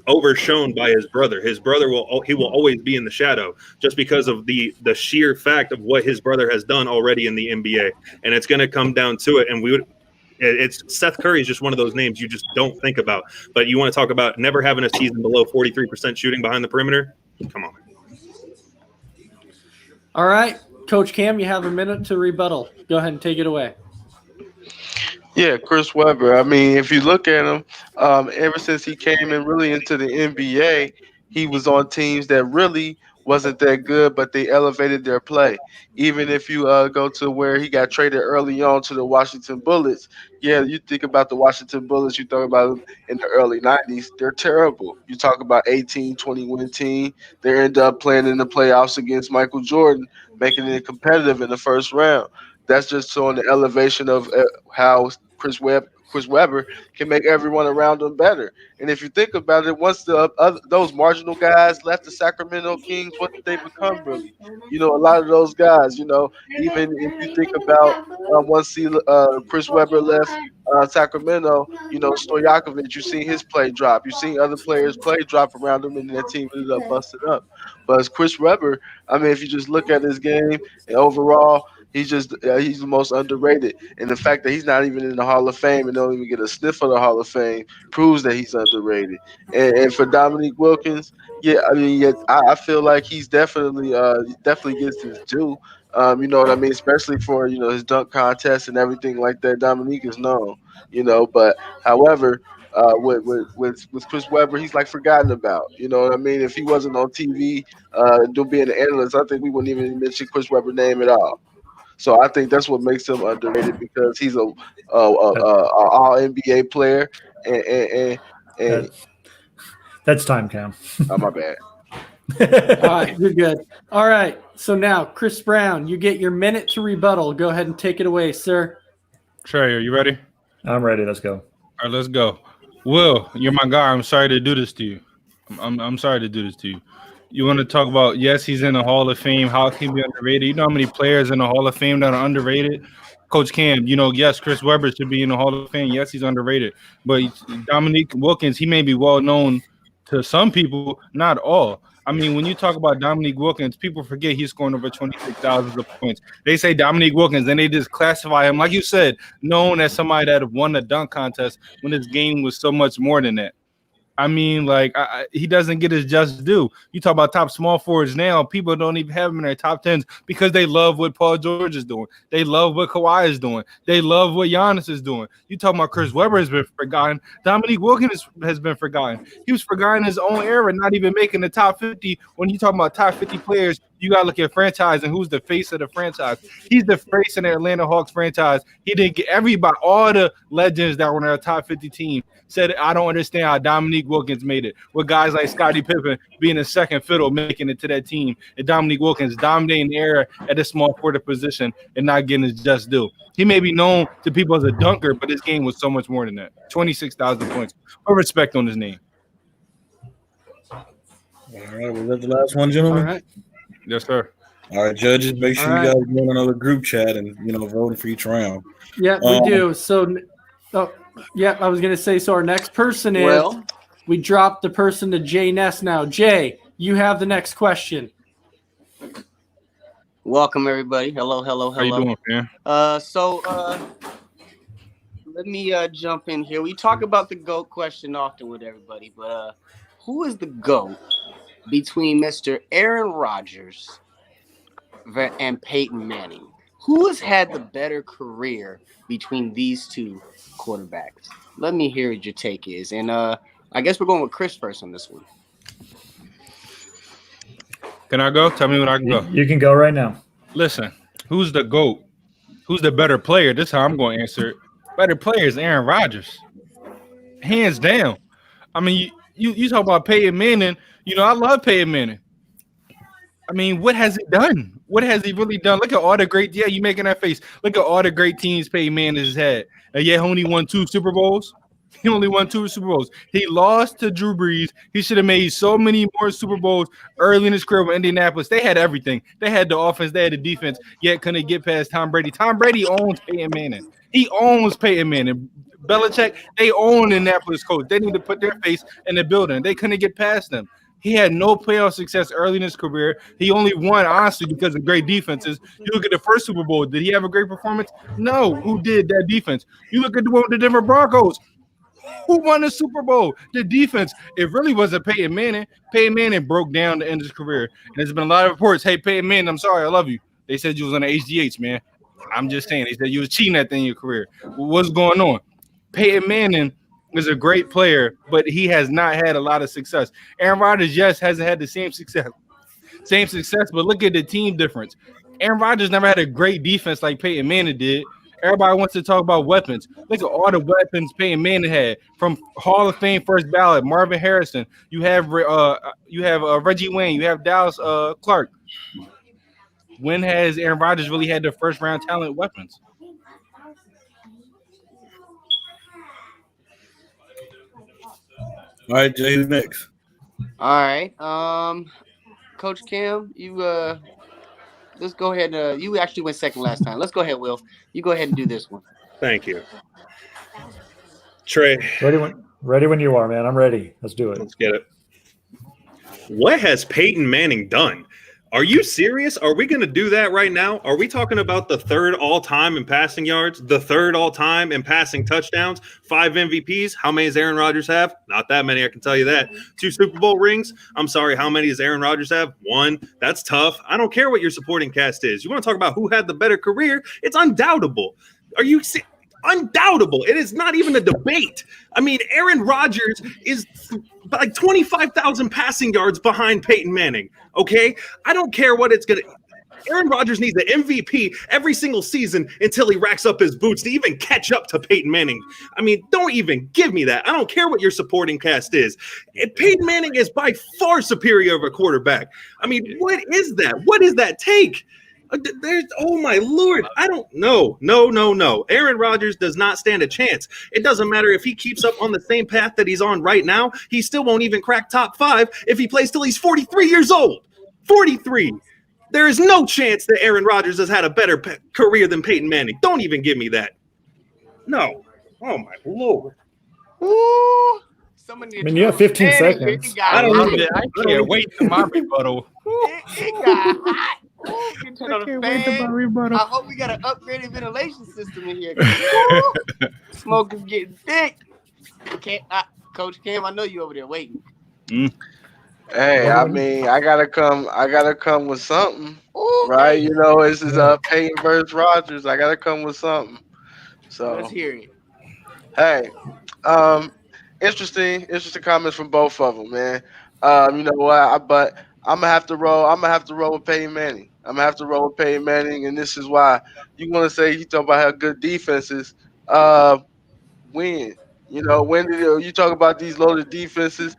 overshone by his brother. His brother will always be in the shadow just because of the sheer fact of what his brother has done already in the NBA. And it's going to come down to it. And it's Seth Curry is just one of those names you just don't think about. But you want to talk about never having a season below 43% shooting behind the perimeter? Come on. All right. Coach Cam, you have a minute to rebuttal. Go ahead and take it away. Yeah, Chris Webber. I mean, if you look at him, ever since he came in really into the NBA, he was on teams that really wasn't that good, but they elevated their play. Even if you go to where he got traded early on to the Washington Bullets, yeah, you think about the Washington Bullets, you talk about them in the early 90s, they're terrible. You talk about 18, 20-win team, they end up playing in the playoffs against Michael Jordan, making it competitive in the first round. That's just showing the elevation of how Chris Webber can make everyone around him better. And if you think about it, once those marginal guys left the Sacramento Kings, what did they become really? A lot of those guys, even if you think about once Chris Webber left Sacramento, Stojakovic, you seen his play drop. You seen other players' play drop around him, and that team ended up busting up. But as Chris Webber, I mean, if you just look at his game and overall, he's the most underrated. And the fact that he's not even in the Hall of Fame and don't even get a sniff of the Hall of Fame proves that he's underrated. And for Dominique Wilkins, I feel like he's definitely gets his due. You know what I mean? Especially for, his dunk contest and everything like that. Dominique is known, but however, with Chris Webber, he's like forgotten about. You know what I mean? If he wasn't on TV, being an analyst, I think we wouldn't even mention Chris Webber's name at all. So I think that's what makes him underrated, because he's a all NBA player, and Hey, That's time, Cam. oh, my bad. All right, you're good. All right, so now Chris Brown, you get your minute to rebuttal. Go ahead and take it away, sir. Trey, are you ready? I'm ready. Let's go. All right, let's go. Will, you're my guy. I'm sorry to do this to you. I'm sorry to do this to you. You want to talk about, yes, he's in the Hall of Fame. How can he be underrated? You know how many players in the Hall of Fame that are underrated? Coach Cam, yes, Chris Webber should be in the Hall of Fame. Yes, he's underrated. But Dominique Wilkins, he may be well known to some people, not all. I mean, when you talk about Dominique Wilkins, people forget he's scoring over 26,000 points. They say Dominique Wilkins, and they just classify him, like you said, known as somebody that won the dunk contest when his game was so much more than that. I mean, he doesn't get his just due. You talk about top small forwards now, people don't even have him in their top 10s because they love what Paul George is doing. They love what Kawhi is doing. They love what Giannis is doing. You talk about Chris Webber has been forgotten. Dominique Wilkins has been forgotten. He was forgotten in his own era, not even making the top 50. When you talk about top 50 players, you got to look at franchise and who's the face of the franchise. He's the face in the Atlanta Hawks franchise. He didn't get everybody, all the legends that were in our top 50 team said, I don't understand how Dominique Wilkins made it. With guys like Scottie Pippen being a second fiddle, making it to that team, and Dominique Wilkins dominating the era at the small forward position and not getting his just due. He may be known to people as a dunker, but his game was so much more than that. 26,000 points. Put respect on his name. All right, was that the last one, gentlemen? All right. Yes, sir. All right, judges, make sure All you guys go in another group chat and voting for each round. Yeah, we do. So, I was going to say, so our next person is, we dropped the person to Jay Ness now. Jay, you have the next question. Welcome, everybody. Hello. How you doing, man? Let me jump in here. We talk about the GOAT question often with everybody, but who is the GOAT between Mr. Aaron Rodgers and Peyton Manning? Who has had the better career between these two quarterbacks? Let me hear what your take is. And I guess we're going with Chris first on this one. Can I go? Tell me when I can go. You can go right now. Listen, who's the GOAT? Who's the better player? This is how I'm going to answer it. Better player is Aaron Rodgers. Hands down. I mean, you talk about Peyton Manning. I love Peyton Manning. I mean, what has he done? What has he really done? Look at all the great – yeah, you making that face. Look at all the great teams Peyton Manning has had. And yet only won 2 Super Bowls. He only won 2 Super Bowls. He lost to Drew Brees. He should have made so many more Super Bowls early in his career with Indianapolis. They had everything. They had the offense. They had the defense, yet couldn't get past Tom Brady. Tom Brady owns Peyton Manning. He owns Peyton Manning. Belichick, they own Indianapolis coach. They need to put their face in the building. They couldn't get past them. He had no playoff success early in his career. He only won, honestly, because of great defenses. You look at the first Super Bowl. Did he have a great performance? No. Who did that defense? You look at the one with the Denver Broncos. Who won the Super Bowl? The defense. It really wasn't Peyton Manning. Peyton Manning broke down to end his career. And there's been a lot of reports, hey, Peyton Manning, I'm sorry, I love you. They said you was on the HGH, man. I'm just saying. They said you was cheating at the end of your career. What's going on? Peyton Manning is a great player, but he has not had a lot of success. Aaron Rodgers, yes, hasn't had the same success, but look at the team difference. Aaron Rodgers never had a great defense like Peyton Manning did. Everybody wants to talk about weapons. Look at all the weapons Peyton Manning had, from Hall of Fame first ballot, Marvin Harrison. You have Reggie Wayne. You have Dallas Clark. When has Aaron Rodgers really had the first round talent weapons? All right, Jay, who's next? All right. Coach Cam, you let's go ahead. You actually went second last time. Let's go ahead, Will. You go ahead and do this one. Thank you. Trey. Ready when you are, man. I'm ready. Let's do it. Let's get it. What has Peyton Manning done? Are you serious? Are we going to do that right now? Are we talking about the third all-time in passing yards, the third all-time in passing touchdowns, 5 MVPs? How many does Aaron Rodgers have? Not that many, I can tell you that. 2 Super Bowl rings? I'm sorry, how many does Aaron Rodgers have? 1. That's tough. I don't care what your supporting cast is. You want to talk about who had the better career? It's undoubtable. Are you serious? Undoubtable. It is not even a debate. I mean, Aaron Rodgers is like 25,000 passing yards behind Peyton Manning. Okay, I don't care what it's gonna. Aaron Rodgers needs an MVP every single season until he racks up his boots to even catch up to Peyton Manning. I mean, don't even give me that. I don't care what your supporting cast is. Peyton Manning is by far superior of a quarterback. I mean, what is that? What is that take? Oh my Lord, I don't know. No. Aaron Rodgers does not stand a chance. It doesn't matter if he keeps up on the same path that he's on right now. He still won't even crack top 5 if he plays till he's 43 years old. 43. There is no chance that Aaron Rodgers has had a better career than Peyton Manning. Don't even give me that. No. Oh my Lord. Ooh. You have 15 seconds. I don't know. I can't wait for my rebuttal. It got hot. Ooh, turn on the fan. I hope we got an upgraded ventilation system in here. Smoke is getting thick. Coach Cam, I know you over there waiting. Hey, I mean, I gotta come with something, right? You know, this is Peyton versus Rodgers. I gotta come with something. So let's hear it. Hey, interesting comments from both of them, man. You know what? But I'm gonna have to roll. I'm gonna have to roll with Peyton Manning. And this is why. You want to say you talk about how good defenses win. You know, when did you talk about these loaded defenses?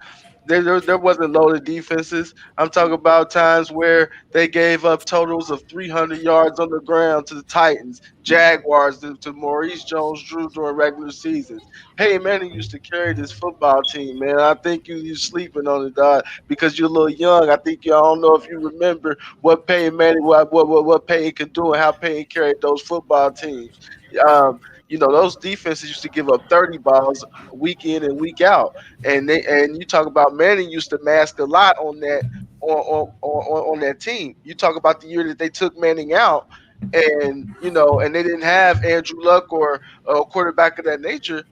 There wasn't loaded defenses. I'm talking about times where they gave up totals of 300 yards on the ground to the Titans, Jaguars, to Maurice Jones-Drew during regular seasons. Peyton Manning used to carry this football team, man. I think you're sleeping on it, dog, because you're a little young. I think I don't know if you remember what Peyton Manning, what Peyton could do and how Peyton carried those football teams. You know, those defenses used to give up 30 balls week in and week out, and you talk about Manning used to mask a lot on that on that team. You talk about the year that they took Manning out, and you know, and they didn't have Andrew Luck or a quarterback of that nature.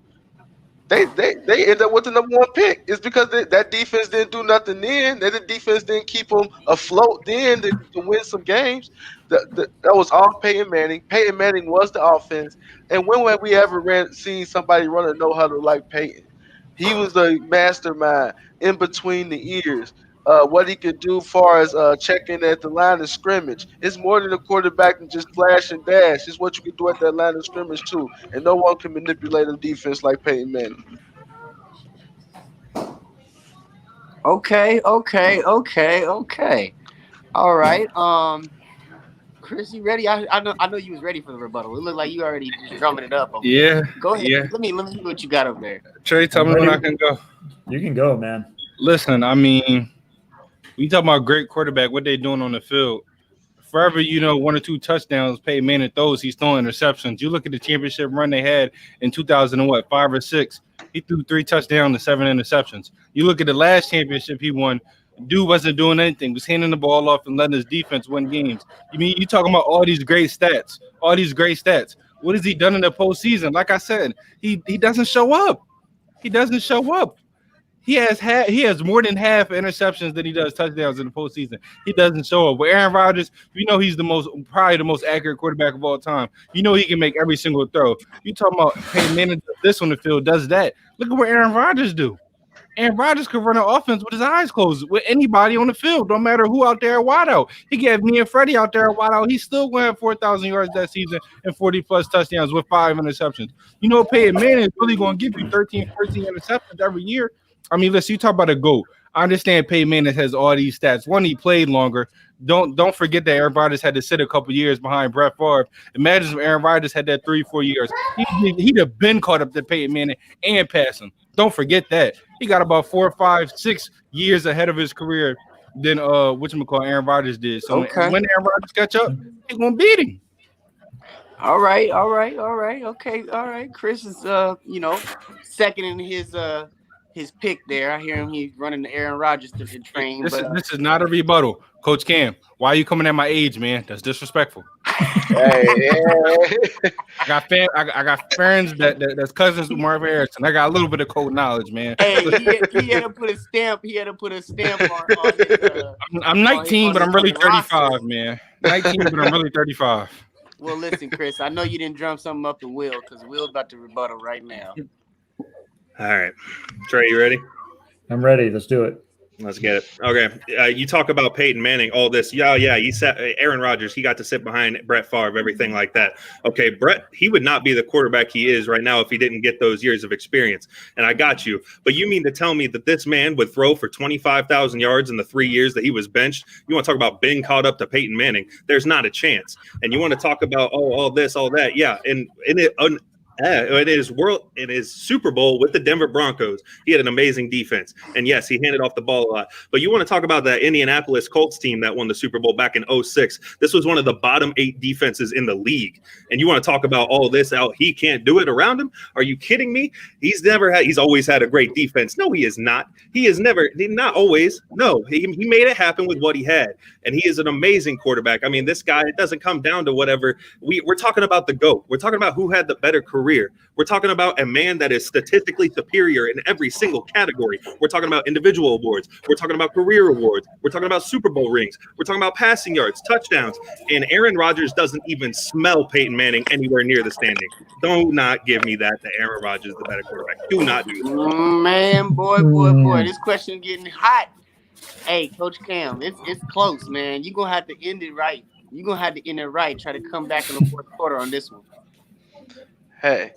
They end up with the number 1 pick. It's because that defense didn't do nothing then. That the defense didn't keep them afloat then to win some games. That was all Peyton Manning. Peyton Manning was the offense. And when have we ever seen somebody run a no-huddle like Peyton? He was the mastermind in between the ears. What he could do as far as checking at the line of scrimmage. It's more than a quarterback and just flash and dash. It's what you can do at that line of scrimmage too. And no one can manipulate a defense like Peyton Manning. Okay. All right. Chris, you ready? I know you was ready for the rebuttal. It looked like you already just drumming it up. Yeah. Go ahead. Yeah. Let me see what you got over there. Trey, tell me when I can go. You can go, man. Listen, I mean, we talk about great quarterback, what they doing on the field. Forever, you know, 1 or 2 touchdowns, Peyton Manning throws, he's throwing interceptions. You look at the championship run they had in 2005 or 6, he threw 3 touchdowns and 7 interceptions. You look at the last championship he won, dude wasn't doing anything, was handing the ball off and letting his defense win games. You talking about all these great stats. What has he done in the postseason? Like I said, he doesn't show up. He has more than half interceptions than he does touchdowns in the postseason. He doesn't show up. With Aaron Rodgers, you know he's probably the most accurate quarterback of all time. You know he can make every single throw. You talking about Peyton Manning does this on the field, does that. Look at what Aaron Rodgers do. Aaron Rodgers could run an offense with his eyes closed with anybody on the field, no matter who out there at wideout. He gave me and Freddie out there at wideout. He's still going 4,000 yards that season and 40-plus touchdowns with 5 interceptions. You know Peyton Manning is really going to give you 13, 14 interceptions every year. I mean, listen, you talk about a GOAT. I understand Peyton Manning has all these stats. One, he played longer. Don't forget that Aaron Rodgers had to sit a couple years behind Brett Favre. Imagine if Aaron Rodgers had that 3-4 years. He'd have been caught up to Peyton Manning and passing. Don't forget that. He got about 4, 5, 6 years ahead of his career than Aaron Rodgers did. So when Aaron Rodgers catch up, he's gonna beat him. All right. Okay. All right. Chris is second in his pick there. I hear him. He's running the Aaron Rodgers train. This is not a rebuttal, Coach Cam. Why are you coming at my age, man? That's disrespectful. Hey, yeah. I got friends that's cousins with Marvin Harrison. I got a little bit of code knowledge, man. Hey, he had to put a stamp. He had to put a stamp on his. I'm 19, but I'm really 35, man. 19, but I'm really 35. Well, listen, Chris. I know you didn't drum something up to Will because Will's about to rebuttal right now. All right, Trey, you ready? I'm ready. Let's do it. Let's get it. Okay. You talk about Peyton Manning, all this. Yeah. He sat Aaron Rodgers. He got to sit behind Brett Favre, everything like that. Okay. Brett, he would not be the quarterback he is right now if he didn't get those years of experience. And I got you. But you mean to tell me that this man would throw for 25,000 yards in the 3 years that he was benched? You want to talk about being caught up to Peyton Manning? There's not a chance. And you want to talk about, all this, all that. Yeah. And it is Super Bowl with the Denver Broncos. He had an amazing defense. And yes, he handed off the ball a lot. But you want to talk about that Indianapolis Colts team that won the Super Bowl back in 2006. This was one of the bottom 8 defenses in the league. And you want to talk about all this out, he can't do it around him? Are you kidding me? He's always had a great defense. No, he is not. Not always. No, he made it happen with what he had. And he is an amazing quarterback. I mean, this guy, it doesn't come down to whatever. We're talking about the GOAT. We're talking about who had the better career. We're talking about a man that is statistically superior in every single category. We're talking about individual awards. We're talking about career awards. We're talking about Super Bowl rings. We're talking about passing yards, touchdowns. And Aaron Rodgers doesn't even smell Peyton Manning anywhere near the standing. Do not give me that Aaron Rodgers is the better quarterback. Do not do that. Man, boy. This question getting hot. Hey, Coach Cam, it's close, man. You're going to have to end it right. Try to come back in the fourth quarter on this one. Hey,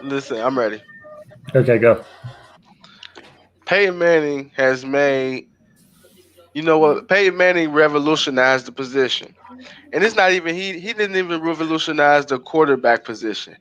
listen, I'm ready. Okay, go. Peyton Manning has made, you know what? Peyton Manning revolutionized the position. And it's not even, he didn't even revolutionize the quarterback position.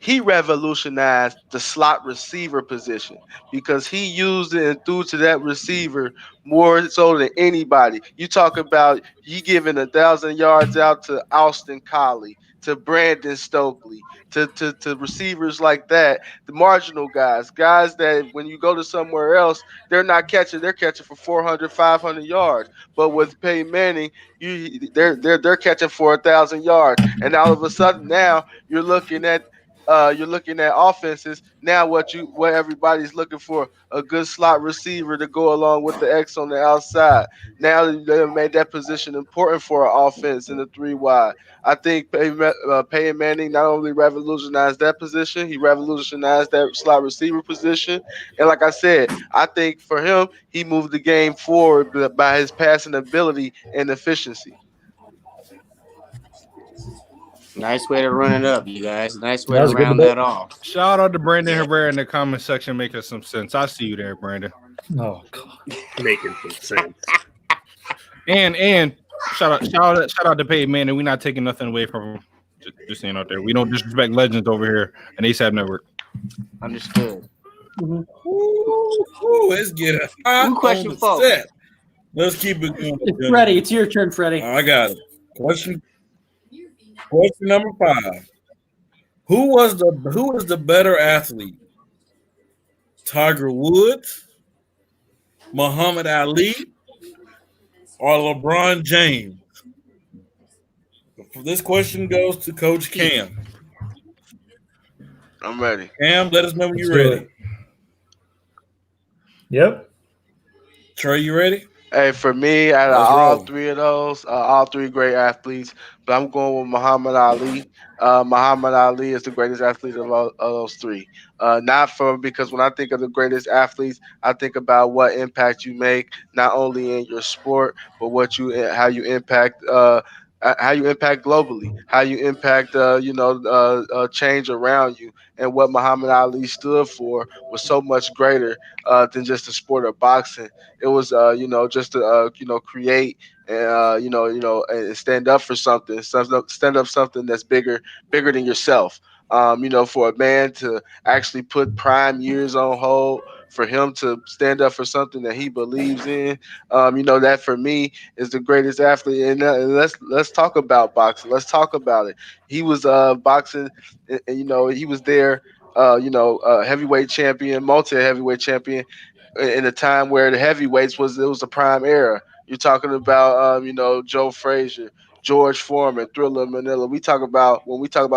He revolutionized the slot receiver position because he used it and threw to that receiver more so than anybody. You talk about he giving 1,000 yards out to Austin Collie, to Brandon Stokely, to receivers like that, the marginal guys that when you go to somewhere else, they're catching for 400, 500 yards. But with Peyton Manning, they're catching for 1,000 yards. And all of a sudden now you're looking at offenses. Now what everybody's looking for, a good slot receiver to go along with the X on the outside. Now they made that position important for an offense in the 3 wide. I think Peyton Manning not only revolutionized that position, he revolutionized that slot receiver position. And like I said, I think for him, he moved the game forward by his passing ability and efficiency. Nice way to run it up, you guys. Nice way to round that off. Shout out to Brandon Herrera in the comment section making some sense. I see you there, Brandon. Oh, God. Making some sense. And shout out to Peyton Manning. We're not taking nothing away from him. Just saying out there. We don't disrespect legends over here and ASAP Network. Understood. Let's get it. New question, folks. Let's keep it going. It's Freddie. It's your turn, Freddie. I got it. Question number 5. Who was the better athlete? Tiger Woods, Muhammad Ali, or LeBron James? This question goes to Coach Cam. I'm ready. Cam, let us know when you're ready. Yep. Trey, you ready? Hey, for me, out of all 3 of those, all 3 great athletes, but I'm going with Muhammad Ali. Muhammad Ali is the greatest athlete of those 3. Because when I think of the greatest athletes, I think about what impact you make, not only in your sport, but how you impact globally, how you impact change around you. And what Muhammad Ali stood for was so much greater than just the sport of boxing. It was just to create and and stand up for something, stand up something that's bigger than yourself. For a man to actually put prime years on hold, for him to stand up for something that he believes in, that for me is the greatest athlete. And let's talk about boxing. Let's talk about it. He was boxing, and he was there, heavyweight champion, multi-heavyweight champion, in a time where the heavyweights was a prime era. You're talking about Joe Frazier, George Foreman, Thriller Manila. When we talk about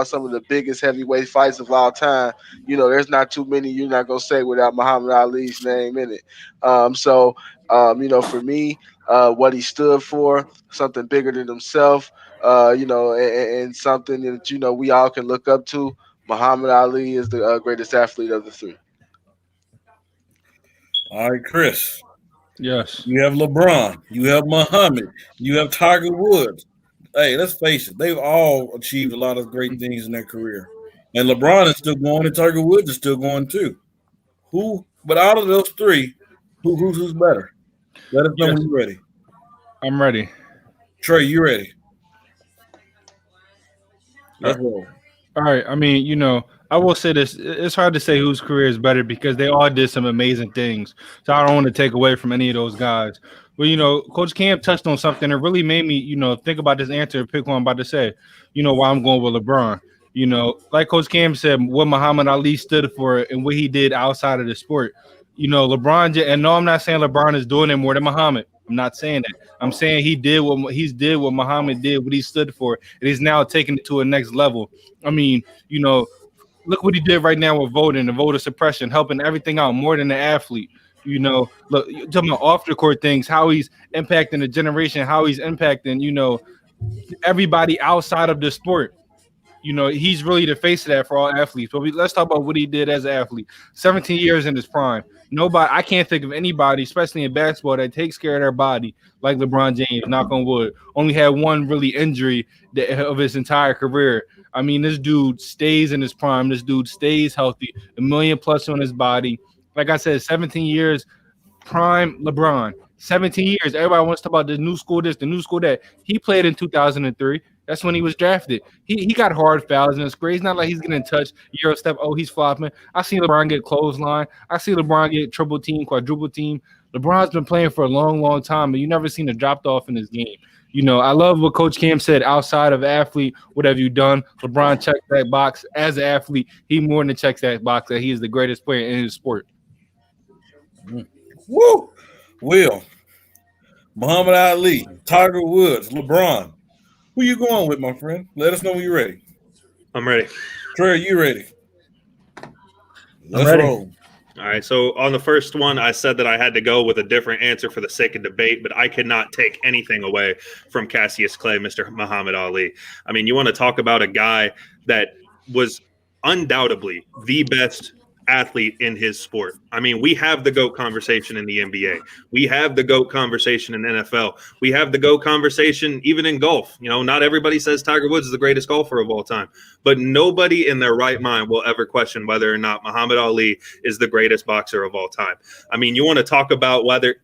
some of the biggest heavyweight fights of all time, there's not too many you're not gonna say without Muhammad Ali's name in it. For me, what he stood for, something bigger than himself, and something that we all can look up to. Muhammad Ali is the greatest athlete of the 3. All right, Chris. Yes. You have LeBron. You have Muhammad. You have Tiger Woods. Hey, let's face it. They've all achieved a lot of great things in their career. And LeBron is still going, and Tiger Woods is still going too. But out of those three, who's better? Let us know when you're ready. I'm ready. Trey, you ready? Let's roll. All right. I mean, you know, I will say this. It's hard to say whose career is better because they all did some amazing things. So I don't want to take away from any of those guys. But, you know, Coach Cam touched on something that really made me, you know, think about this answer and pick what I'm about to say. You know, why I'm going with LeBron. You know, like Coach Cam said, what Muhammad Ali stood for and what he did outside of the sport. You know, LeBron, and no, I'm not saying LeBron is doing it more than Muhammad. I'm not saying that. I'm saying he did what Muhammad did, what he stood for, and he's now taking it to a next level. I mean, you know, look what he did right now with voting and voter suppression, helping everything out more than the athlete. You know, look, you're talking about off the court things, how he's impacting the generation, how he's impacting, you know, everybody outside of the sport. You know, he's really the face of that for all athletes. But let's talk about what he did as an athlete. 17 years in his prime. I can't think of anybody, especially in basketball, that takes care of their body like LeBron James, knock on wood. Only had one really injury of his entire career. I mean, this dude stays in his prime. This dude stays healthy, $1 million plus on his body. Like I said, 17 years, prime LeBron. 17 years. Everybody wants to talk about the new school this, the new school that. He played in 2003. That's when he was drafted. He got hard fouls in his career. It's not like he's getting touched. Euro step. Oh, he's flopping. I see LeBron get clothesline. I see LeBron get triple team, quadruple team. LeBron's been playing for a long, long time, but you never seen a dropped off in his game. You know, I love what Coach Cam said. Outside of athlete, what have you done? LeBron checked that box as an athlete. He more than checks that box that he is the greatest player in his sport. Woo! Will, Muhammad Ali, Tiger Woods, LeBron. Who you going with, my friend? Let us know when you're ready. I'm ready. Trey, are you ready? I'm ready. Roll. All right. So on the first one, I said that I had to go with a different answer for the sake of debate, but I could not take anything away from Cassius Clay, Mr. Muhammad Ali. I mean, you want to talk about a guy that was undoubtedly the best athlete in his sport. I mean, we have the GOAT conversation in the NBA. We have the GOAT conversation in NFL. We have the GOAT conversation even in golf. You know, not everybody says Tiger Woods is the greatest golfer of all time, but nobody in their right mind will ever question whether or not Muhammad Ali is the greatest boxer of all time. I mean, you want to talk about whether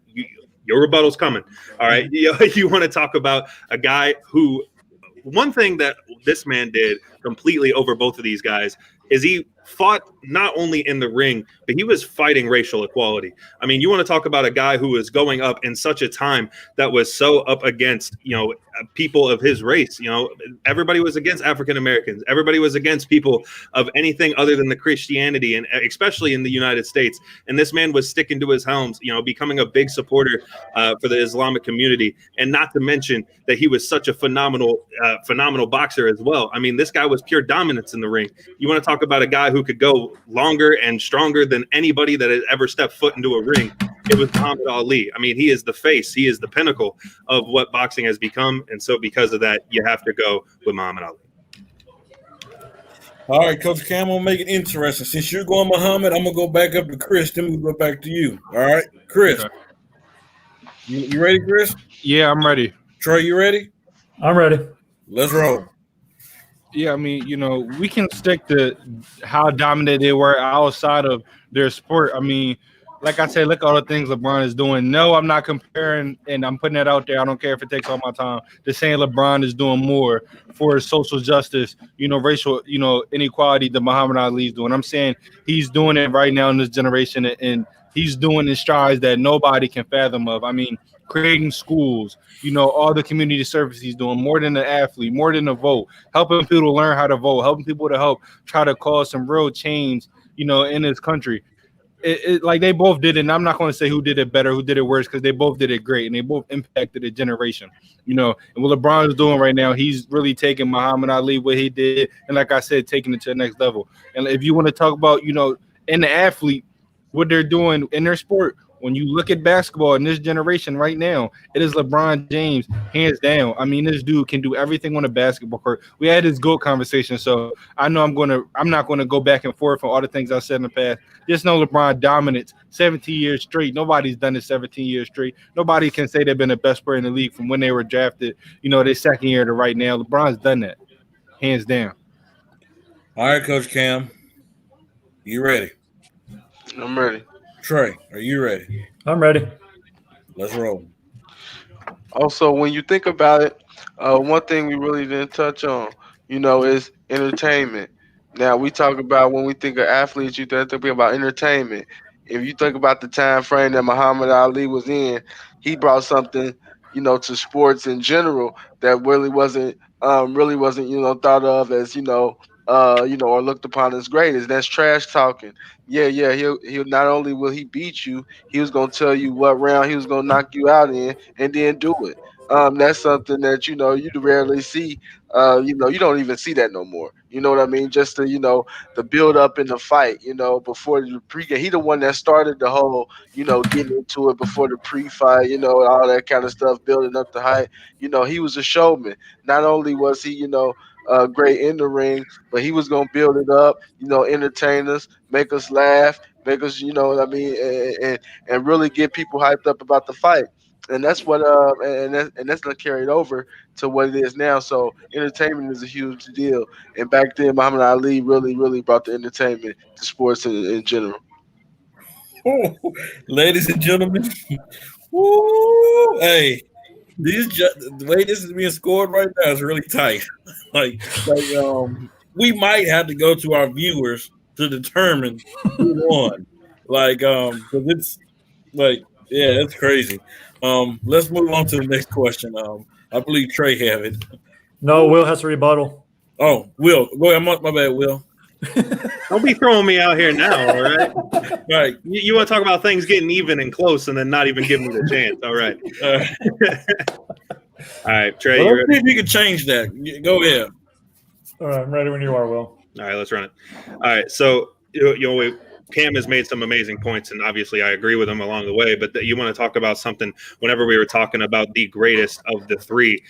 your rebuttal's coming. All right. You want to talk about a guy who, one thing that this man did completely over both of these guys is he fought not only in the ring, but he was fighting racial equality. I mean, you want to talk about a guy who was going up in such a time that was so up against, you know, people of his race. You know, everybody was against African Americans. Everybody was against people of anything other than the Christianity, and especially in the United States. And this man was sticking to his helms, you know, becoming a big supporter for the Islamic community. And not to mention that he was such a phenomenal boxer as well. I mean, this guy was pure dominance in the ring. You want to talk about a guy who could go longer and stronger than anybody that has ever stepped foot into a ring. It was Muhammad Ali. I mean, he is the face. He is the pinnacle of what boxing has become. And so because of that, you have to go with Muhammad Ali. All right, Coach Cam, I'm going to make it interesting. Since you're going Muhammad, I'm going to go back up to Chris. Then we'll go back to you. All right, Chris. Okay. You ready, Chris? Yeah, I'm ready. Trey, you ready? I'm ready. Let's roll. Yeah, I mean, you know, we can stick to how dominant they were outside of their sport. I mean, like I said, look at all the things LeBron is doing. No, I'm not comparing, and I'm putting that out there. I don't care if it takes all my time. Just saying LeBron is doing more for social justice, you know, racial, you know, inequality than Muhammad Ali is doing. I'm saying he's doing it right now in this generation, and he's doing in strides that nobody can fathom of. I mean, creating schools, you know, all the community service he's doing, more than an athlete, more than a vote, helping people to learn how to vote, helping people to help try to cause some real change, you know, in this country. Like they both did it, and I'm not going to say who did it better, who did it worse, because they both did it great, and they both impacted a generation, you know. And what LeBron is doing right now, he's really taking Muhammad Ali, what he did, and like I said, taking it to the next level. And if you want to talk about, you know, in the athlete, what they're doing in their sport, When you look at basketball in this generation right now, it is LeBron James, hands down. I mean, this dude can do everything on a basketball court. We had this GOAT conversation, so I know I'm not gonna go back and forth on all the things I said in the past. Just know LeBron dominates 17 years straight. Nobody's done it 17 years straight. Nobody can say they've been the best player in the league from when they were drafted, their second year to right now. LeBron's done that, hands down. All right, Coach Cam, you ready? I'm ready. Trey, are you ready? I'm ready. Let's roll. Also, when you think about it, one thing we really didn't touch on, is entertainment. Now, we talk about when we think of athletes, you think about entertainment. If you think about the time frame that Muhammad Ali was in, he brought something, to sports in general that really wasn't thought of as, or looked upon as great. That's trash talking. Yeah, he'll not only will he beat you, he was gonna tell you what round he was gonna knock you out in, and then do it. That's something that you rarely see. You don't even see that no more. You know what I mean? Just the build up in the fight. Before the pregame, he the one that started the whole getting into it before the pre-fight. All that kind of stuff, building up the hype. He was a showman. Not only was he great in the ring, but he was gonna build it up. Entertain us, make us laugh, make us and really get people hyped up about the fight. And that's what and that's gonna carry it over to what it is now. So entertainment is a huge deal. And back then, Muhammad Ali really, really brought the entertainment to sports in general. Ladies and gentlemen, woo, hey, the way this is being scored right now is really tight. We might have to go to our viewers to determine who won. Because it's it's crazy. Let's move on to the next question. I believe Trey have it. No, Will has to rebuttal. Oh, Will, go ahead. My bad, Will. Don't be throwing me out here now, all right? Right. You want to talk about things getting even and close and then not even giving me the chance. All right. All right, Trey, Well, you let's ready? see if you can change that. Go ahead. All right, I'm ready when you are, Will. All right, let's run it. All right, so Cam has made some amazing points, and obviously I agree with him along the way. But you want to talk about something? Whenever we were talking about the greatest of the three,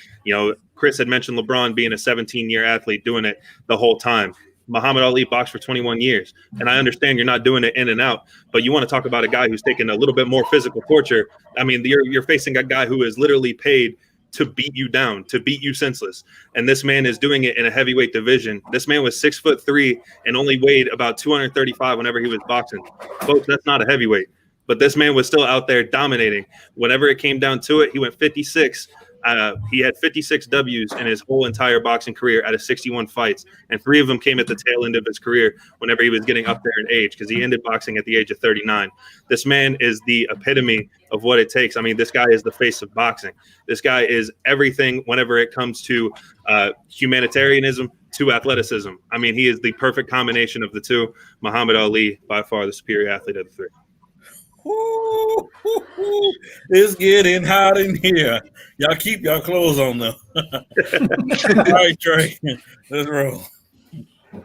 Chris had mentioned LeBron being a 17-year athlete, doing it the whole time. Muhammad Ali boxed for 21 years, and I understand you're not doing it in and out, but you want to talk about a guy who's taken a little bit more physical torture. I mean, you're facing a guy who is literally paid to beat you down, to beat you senseless. And this man is doing it in a heavyweight division. This man was 6'3" and only weighed about 235 whenever he was boxing. Folks, that's not a heavyweight. But this man was still out there dominating. Whenever it came down to it, he went 56. He had 56 W's in his whole entire boxing career out of 61 fights. And 3 of them came at the tail end of his career whenever he was getting up there in age, because he ended boxing at the age of 39. This man is the epitome of what it takes. I mean, this guy is the face of boxing. This guy is everything whenever it comes to humanitarianism to athleticism. I mean, he is the perfect combination of the two. Muhammad Ali, by far the superior athlete of the 3. It's getting hot in here. Y'all keep y'all clothes on though. All right, Trey, let's roll.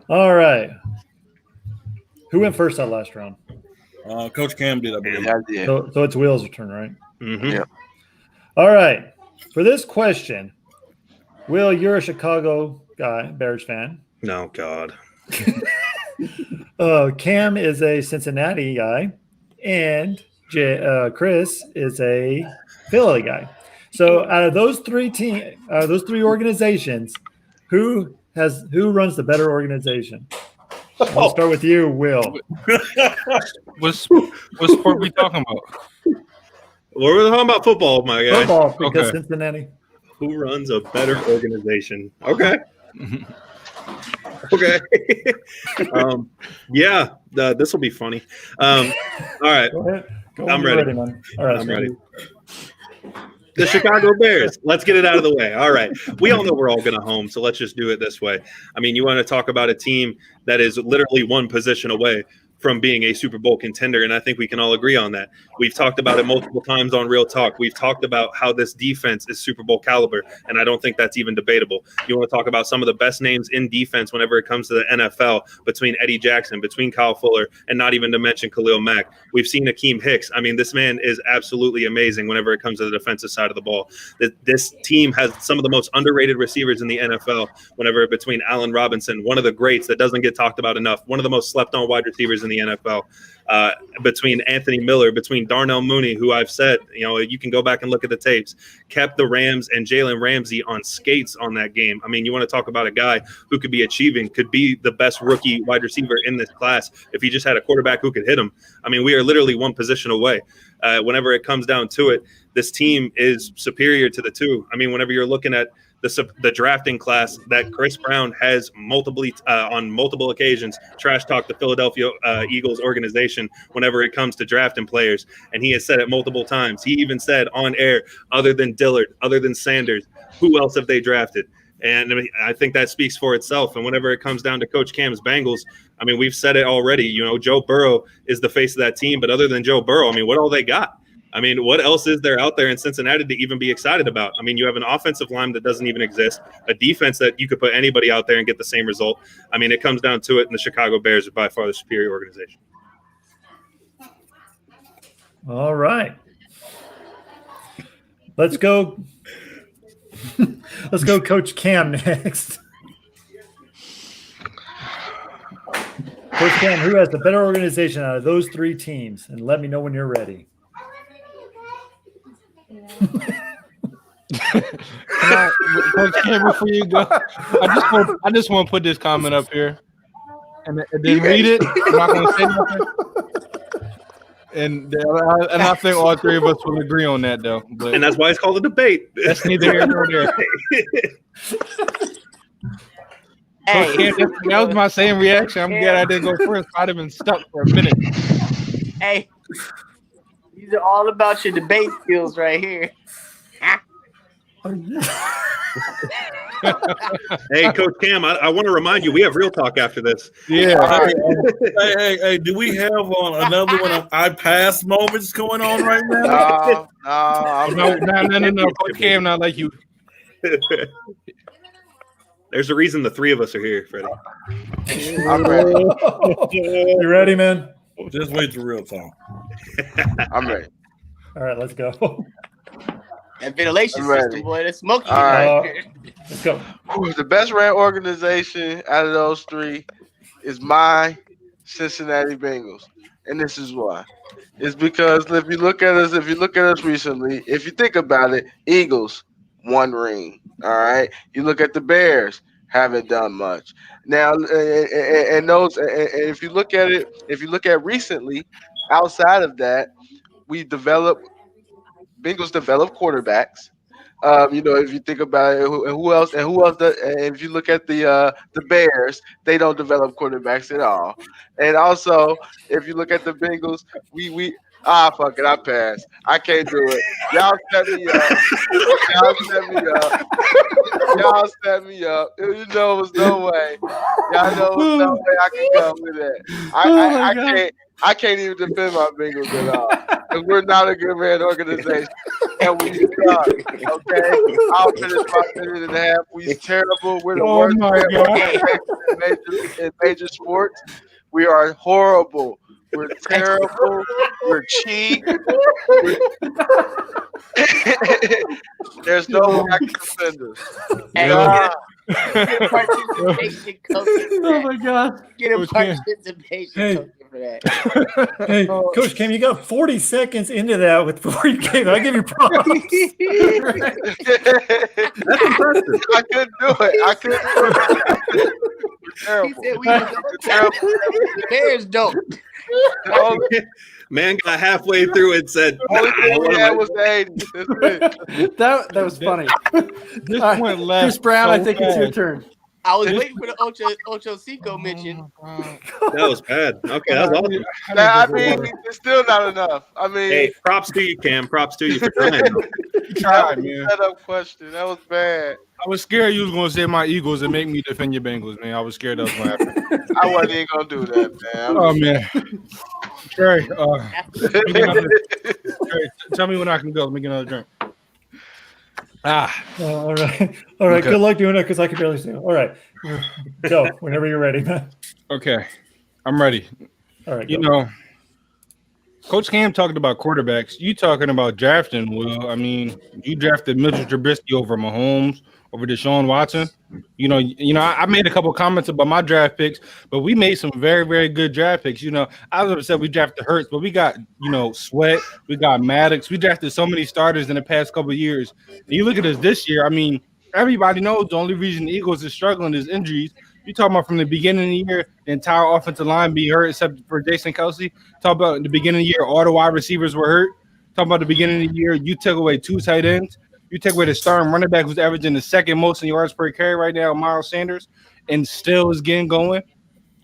All right. Who went first that last round? Coach Cam did, I believe. Yeah. So it's Will's turn, right? Mm-hmm. Yeah. All right. For this question, Will, you're a Chicago guy, Bears fan. No, God. Cam is a Cincinnati guy, and Chris is a Philly guy. So out of those three organizations, who runs the better organization? I'll start with you, Will. What sport we talking about? We're talking about football, my guy. Football, because Okay. Cincinnati. Who runs a better organization? Okay. Okay. This will be funny. All right. Go ahead. Go I'm when you're ready. man. All right, I'm ready. The Chicago Bears. Let's get it out of the way. All right. We all know we're all going to home, so let's just do it this way. I mean, you want to talk about a team that is literally one position away from being a Super Bowl contender, and I think we can all agree on that. We've talked about it multiple times on Real Talk. We've talked about how this defense is Super Bowl caliber, and I don't think that's even debatable. You want to talk about some of the best names in defense whenever it comes to the NFL, between Eddie Jackson, between Kyle Fuller, and not even to mention Khalil Mack. We've seen Akeem Hicks. I mean, this man is absolutely amazing whenever it comes to the defensive side of the ball. This team has some of the most underrated receivers in the NFL whenever between Allen Robinson, one of the greats that doesn't get talked about enough, one of the most slept on wide receivers in the NFL, between Anthony Miller, between Darnell Mooney, who I've said, you can go back and look at the tapes, kept the Rams and Jalen Ramsey on skates on that game. I mean, you want to talk about a guy who could be the best rookie wide receiver in this class if he just had a quarterback who could hit him. I mean, we are literally one position away. Whenever it comes down to it, this team is superior to the two. I mean, whenever you're looking at the drafting class that Chris Brown has on multiple occasions trash talked the Philadelphia Eagles organization whenever it comes to drafting players. And he has said it multiple times. He even said on air, other than Dillard, other than Sanders, who else have they drafted? And I think that speaks for itself. And whenever it comes down to Coach Cam's Bengals, I mean, we've said it already. Joe Burrow is the face of that team. But other than Joe Burrow, I mean, what all they got? I mean, what else is there out there in Cincinnati to even be excited about? I mean, you have an offensive line that doesn't even exist, a defense that you could put anybody out there and get the same result. I mean, it comes down to it, and the Chicago Bears are by far the superior organization. All right. Let's go. Let's go Coach Cam next. Coach Cam, who has the better organization out of those three teams? And let me know when you're ready. Coach Cam, before you go, I just want to put this comment up here and then read it. I'm not going to say nothing. And I think all three of us will agree on that, though. But and that's why it's called a debate. That's neither here nor there. Hey, that was my same reaction. I'm glad I didn't go first. I'd have been stuck for a minute. hey, these are all about your debate skills right here. Hey, Coach Cam, I want to remind you, we have Real Talk after this. Yeah. Hey, do we have another one of I pass moments going on right now? No. Coach Cam, not like you. There's a reason the three of us are here, Freddie. I'm ready. You ready, man? Just wait till Real Talk. I'm ready. All right, let's go. That ventilation system, boy, that's smoky. All right. Let's go. The best ran organization out of those three is my Cincinnati Bengals, and this is why. It's because if you look at us recently, if you think about it, Eagles, 1 ring. All right. You look at the Bears, haven't done much. Now, and if you look at recently, outside of that, Bengals develop quarterbacks. If you think about it, who else? And if you look at the Bears, they don't develop quarterbacks at all. And also, if you look at the Bengals, fuck it, I pass. I can't do it. Y'all set me up. Y'all set me up. You know, it was no way. Y'all know it was no way I could come with that. I can't even defend my Bengals at all. Because we're not a good ran organization. And we suck. Okay? I'll finish my minute and a half. We're terrible. We're the worst ran organization in major sports. We are horrible. We're terrible. We're cheap. There's no way I can defend us. Hey, get a participation coach. Oh my God. Get a participation coach for that. Hey, Coach Cam, you got 40 seconds into that before you came. I give you props. That's impressive. I couldn't do it. We're terrible. He said we terrible. The Bears don't. Man got halfway through and said, Only thing we had was the 80s. That was funny. This point left. Chris Brown, so I think it's your fast. turn. I was waiting for the Ocho Cinco mention. that was bad. Okay, that was awesome. I mean, it's still not enough. I mean, Hey, props to you, Cam. Props to you for trying. tried, man. Setup question. That was bad. I was scared you was gonna say my Eagles and make me defend your Bengals, man. I was scared that was gonna happen. I wasn't even gonna do that, man. Oh man, Trey, Trey, tell me when I can go. Let me get another drink. All right. Okay. Good luck doing it because I can barely see. All right, go whenever you're ready, man. Okay, I'm ready. All right. You know, Coach Cam talked about quarterbacks. You talking about drafting? Well, I mean, you drafted Mitchell Trubisky over Mahomes, over Deshaun Watson. You know, I made a couple comments about my draft picks, but we made some very, very good draft picks. You know, I was upset we drafted Hurts, but we got, Sweat, we got Maddox. We drafted so many starters in the past couple of years. And you look at us this year, I mean, everybody knows the only reason the Eagles are struggling is injuries. You talking about from the beginning of the year, the entire offensive line being hurt except for Jason Kelsey. Talk about the beginning of the year, all the wide receivers were hurt. Talk about the beginning of the year, you took away 2 tight ends. You take away the starting running back who's averaging the second most in yards per carry right now, Miles Sanders, and still is getting going.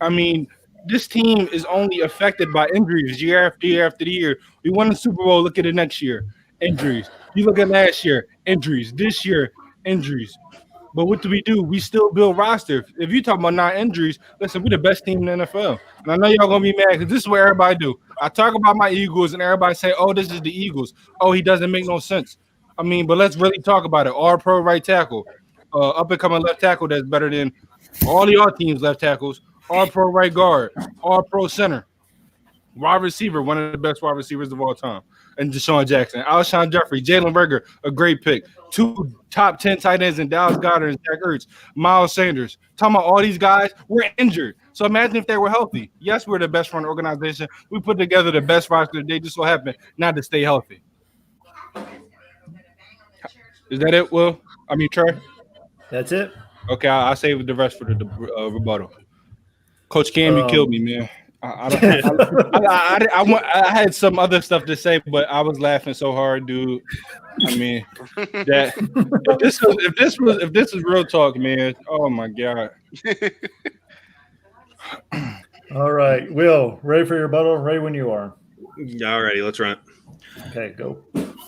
I mean, this team is only affected by injuries year after year after year. We won the Super Bowl. Look at it next year. Injuries. You look at last year. Injuries. This year. Injuries. But what do? We still build roster. If you talk about not injuries, listen, we're the best team in the NFL. And I know y'all going to be mad because this is what everybody do. I talk about my Eagles and everybody say, oh, this is the Eagles. Oh, he doesn't make no sense. I mean, but let's really talk about it. All-pro right tackle. Up-and-coming left tackle that's better than all your teams' left tackles. All-pro right guard. All-pro center. Wide receiver, one of the best wide receivers of all time. And Deshaun Jackson. Alshon Jeffrey. Jalen Berger, a great pick. 2 top 10 tight ends in Dallas Goedert and Zach Ertz. Miles Sanders. Talking about all these guys, we're injured. So imagine if they were healthy. Yes, we're the best run organization. We put together the best roster. They just so happen not to stay healthy. Is that it, Will? I mean, Trey? That's it. Okay, I'll save the rest for the rebuttal. Coach Cam, you killed me, man. I had some other stuff to say, but I was laughing so hard, dude. I mean, that if this was real talk, man. Oh my god. All right, Will, ready for your rebuttal? Ready when you are. All righty, let's run it. Okay, go.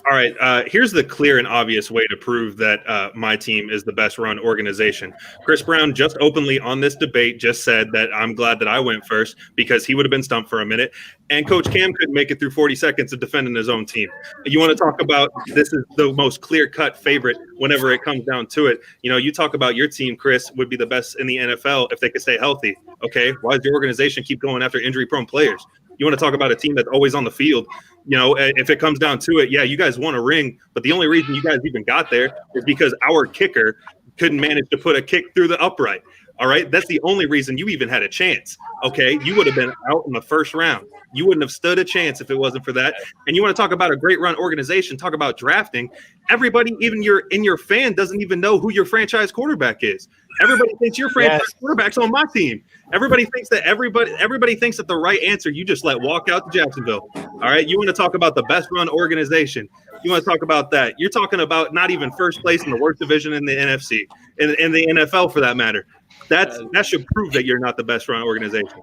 All right, here's the clear and obvious way to prove that my team is the best run organization. Chris Brown just openly on this debate just said that I'm glad that I went first because he would have been stumped for a minute. And Coach Cam couldn't make it through 40 seconds of defending his own team. You want to talk about this is the most clear-cut favorite whenever it comes down to it. You know, you talk about your team, Chris, would be the best in the NFL if they could stay healthy. Okay, why does your organization keep going after injury-prone players? You want to talk about a team that's always on the field. You know, if it comes down to it, yeah, you guys won a ring, but the only reason you guys even got there is because our kicker couldn't manage to put a kick through the upright. All right, that's the only reason you even had a chance. Okay, you would have been out in the first round. You wouldn't have stood a chance if it wasn't for that. And you want to talk about a great run organization, talk about drafting. Everybody, even your fan, doesn't even know who your franchise quarterback is. Everybody thinks your franchise quarterback's on my team. Everybody thinks that everybody thinks that the right answer you just let walk out to Jacksonville. All right, you want to talk about the best run organization. You want to talk about that. You're talking about not even first place in the worst division in the NFC, in the NFL for that matter. That should prove that you're not the best run organization.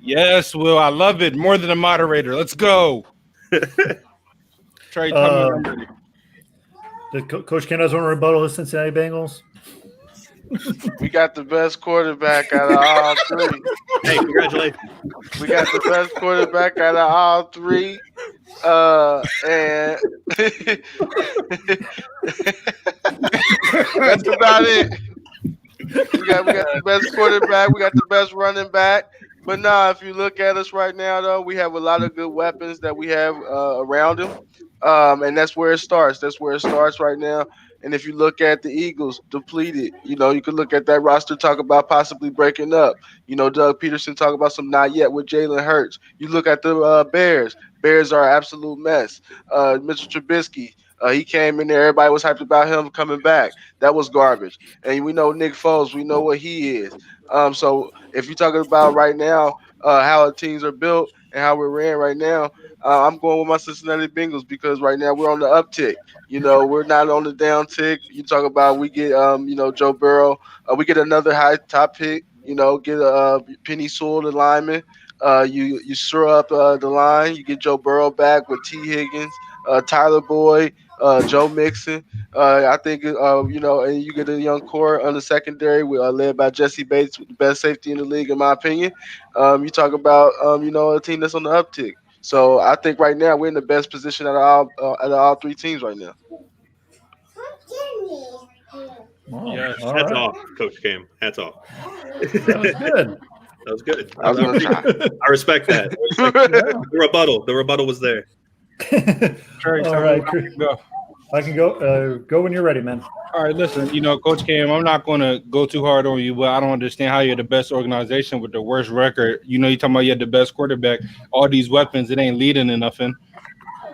Yes, Will. I love it. More than a moderator. Let's go. Trey, tell me. Coach Ken doesn't want to rebuttal the Cincinnati Bengals. We got the best quarterback out of all 3. Hey, congratulations. We got the best quarterback out of all 3. And that's about it. We got the best quarterback. We got the best running back. But nah, if you look at us right now, though, we have a lot of good weapons that we have around him. And that's where it starts. That's where it starts right now. And if you look at the Eagles, depleted, you know, you could look at that roster, talk about possibly breaking up. You know, Doug Peterson talk about some not yet with Jalen Hurts. You look at the Bears. Bears are an absolute mess. Mitchell Trubisky, he came in there. Everybody was hyped about him coming back. That was garbage. And we know Nick Foles. We know what he is. So if you're talking about right now how the teams are built and how we're ran right now, I'm going with my Cincinnati Bengals because right now we're on the uptick. You know, we're not on the down tick. You talk about we get, Joe Burrow. We get another high top pick. You know, get a Penny Sewell, the lineman. You stir up the line. You get Joe Burrow back with T. Higgins. Tyler Boyd, Joe Mixon. I think and you get a young core on the secondary led by Jesse Bates, the best safety in the league, in my opinion. You talk about a team that's on the uptick. So I think right now we're in the best position out of all three teams right now. Wow. Yes. All Hats right. off, Coach Cam. Hats off. That was good. That was good. I was gonna try. I respect that. The rebuttal was there. Trey, All right, tell me when I can go. I can go. Go when you're ready, man. All right, listen, Coach Cam, I'm not going to go too hard on you, but I don't understand how you're the best organization with the worst record. You're talking about you had the best quarterback, all these weapons, it ain't leading to nothing.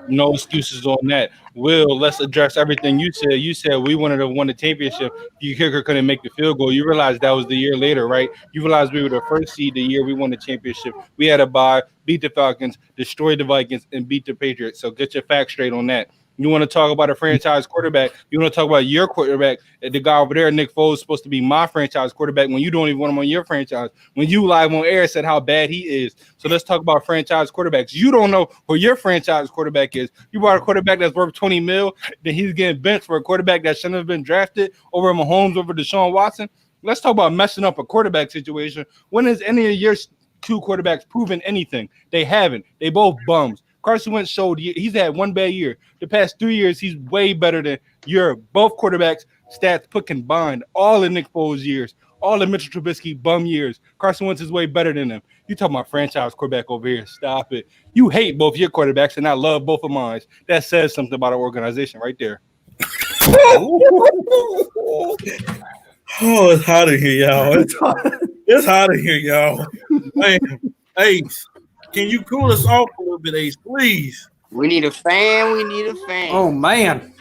No excuses on that. Will, let's address everything you said. You said we wanted to win the championship. Your kicker couldn't make the field goal. You realize that was the year later, right? You realize we were the first seed the year we won the championship. We had a bye, beat the Falcons, destroy the Vikings, and beat the Patriots. So get your facts straight on that. You want to talk about a franchise quarterback. You want to talk about your quarterback. The guy over there, Nick Foles, is supposed to be my franchise quarterback when you don't even want him on your franchise. When you live on air said how bad he is. So let's talk about franchise quarterbacks. You don't know who your franchise quarterback is. You brought a quarterback that's worth $20 million, then he's getting benched for a quarterback that shouldn't have been drafted over Mahomes, over Deshaun Watson. Let's talk about messing up a quarterback situation. When has any of your two quarterbacks proven anything? They haven't. They both bums. Carson Wentz showed he's had one bad year. The past 3 years, he's way better than your both quarterbacks stats put combined. All of Nick Foles' years, all of Mitchell Trubisky bum years. Carson Wentz is way better than them. You talking about franchise quarterback over here. Stop it. You hate both your quarterbacks, and I love both of mine. That says something about our organization right there. Oh, it's hot in here, y'all. It's hot in here, y'all. Man, Ace, can you cool us off a little bit, Ace, please? We need a fan. We need a fan. Oh man.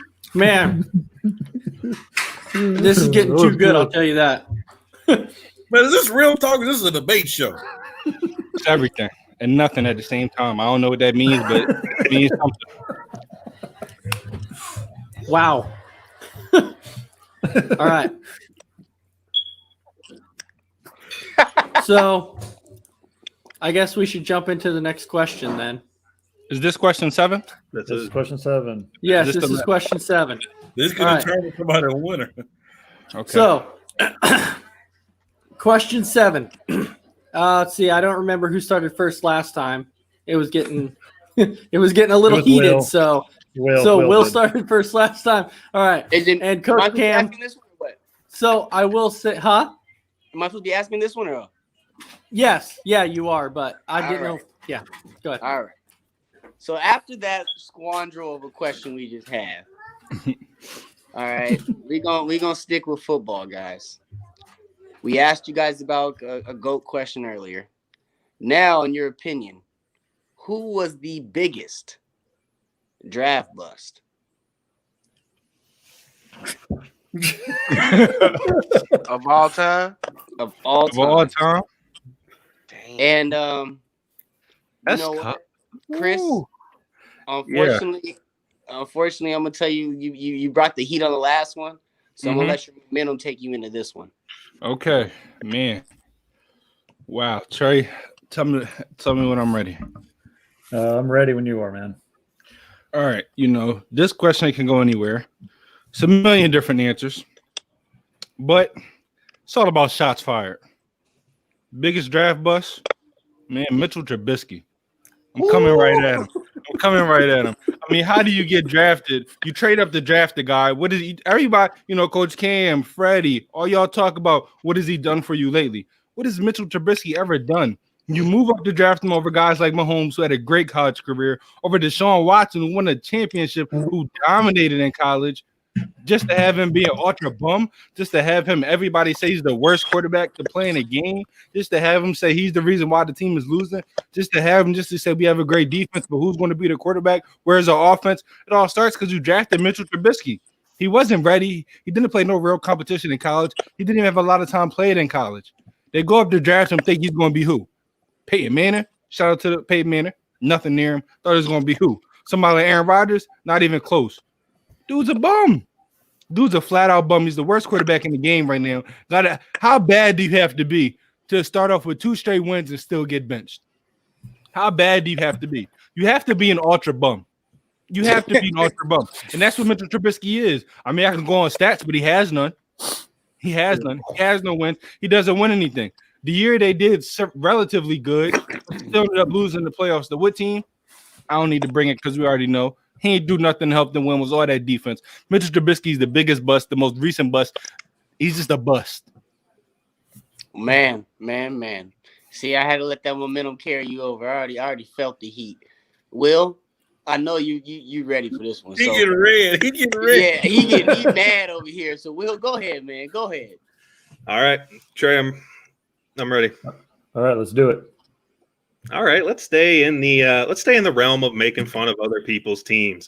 This is getting too good, I'll tell you that. Man, is this real talk? This is a debate show. It's everything and nothing at the same time. I don't know what that means, but it means something. Wow. All right. So I guess we should jump into the next question then. Is this question 7? This is question 7. Yes, Is this this is question 7. This could All right. determine somebody a winner. Okay. So, question 7. Let's see. I don't remember who started first last time. It was getting a little heated. Will. So Will Will did. started first last time. All right. And Coach Am I Cam. asking this one or what? So I will say, huh? Am I supposed to be asking this one or? Yes. Yeah, you are. But I didn't All know. right. Yeah. Go ahead. All right. So after that squandrel of a question we just had, all right, we gonna stick with football, guys. We asked you guys about a GOAT question earlier. Now, in your opinion, who was the biggest draft bust? Of all time? Of all Of all time. time? Dang. And That's you know tough. what, Chris? Ooh. Unfortunately, I'm gonna tell you, you brought the heat on the last one, so I'm gonna let your momentum take you into this one. Okay, man. Wow, Trey, tell me when I'm ready. I'm ready when you are, man. All right, this question can go anywhere. It's a million different answers, but it's all about shots fired. Biggest draft bust, man, Mitchell Trubisky. I'm coming right at him. I mean, how do you get drafted? You trade up to draft the guy. What is he? Everybody, Coach Cam, Freddie, all y'all talk about what has he done for you lately? What has Mitchell Trubisky ever done? You move up to draft him over guys like Mahomes, who had a great college career, over Deshaun Watson, who won a championship, who dominated in college, just to have him be an ultra bum, just to have him, everybody say he's the worst quarterback to play in a game, just to have him say he's the reason why the team is losing, just to have him just to say we have a great defense, but who's going to be the quarterback? Where's our offense? It all starts because you drafted Mitchell Trubisky. He wasn't ready. He didn't play no real competition in college. He didn't even have a lot of time played in college. They go up to draft him, think he's going to be who? Peyton Manning. Shout out to Peyton Manning. Nothing near him. Thought it was going to be who? Somebody like Aaron Rodgers? Not even close. Dude's a bum. Dude's a flat-out bum. He's the worst quarterback in the game right now. How bad do you have to be to start off with 2 straight wins and still get benched? How bad do you have to be? You have to be an ultra bum. You have to be an all-star bum. And that's what Mitchell Trubisky is. I mean, I can go on stats, but he has none. He has none. He has no wins. He doesn't win anything. The year they did relatively good, still ended up losing the playoffs. The what team? I don't need to bring it because we already know. He ain't do nothing to help them win. Was all that defense. Mitchell Trubisky is the biggest bust, the most recent bust. He's just a bust. Man. See, I had to let that momentum carry you over. I already felt the heat. Will, I know you ready for this one. He getting red. Yeah, he mad over here. So Will, go ahead, man. Go ahead. All right, Trey, I'm ready. All right, let's do it. All right, let's stay in the realm of making fun of other people's teams.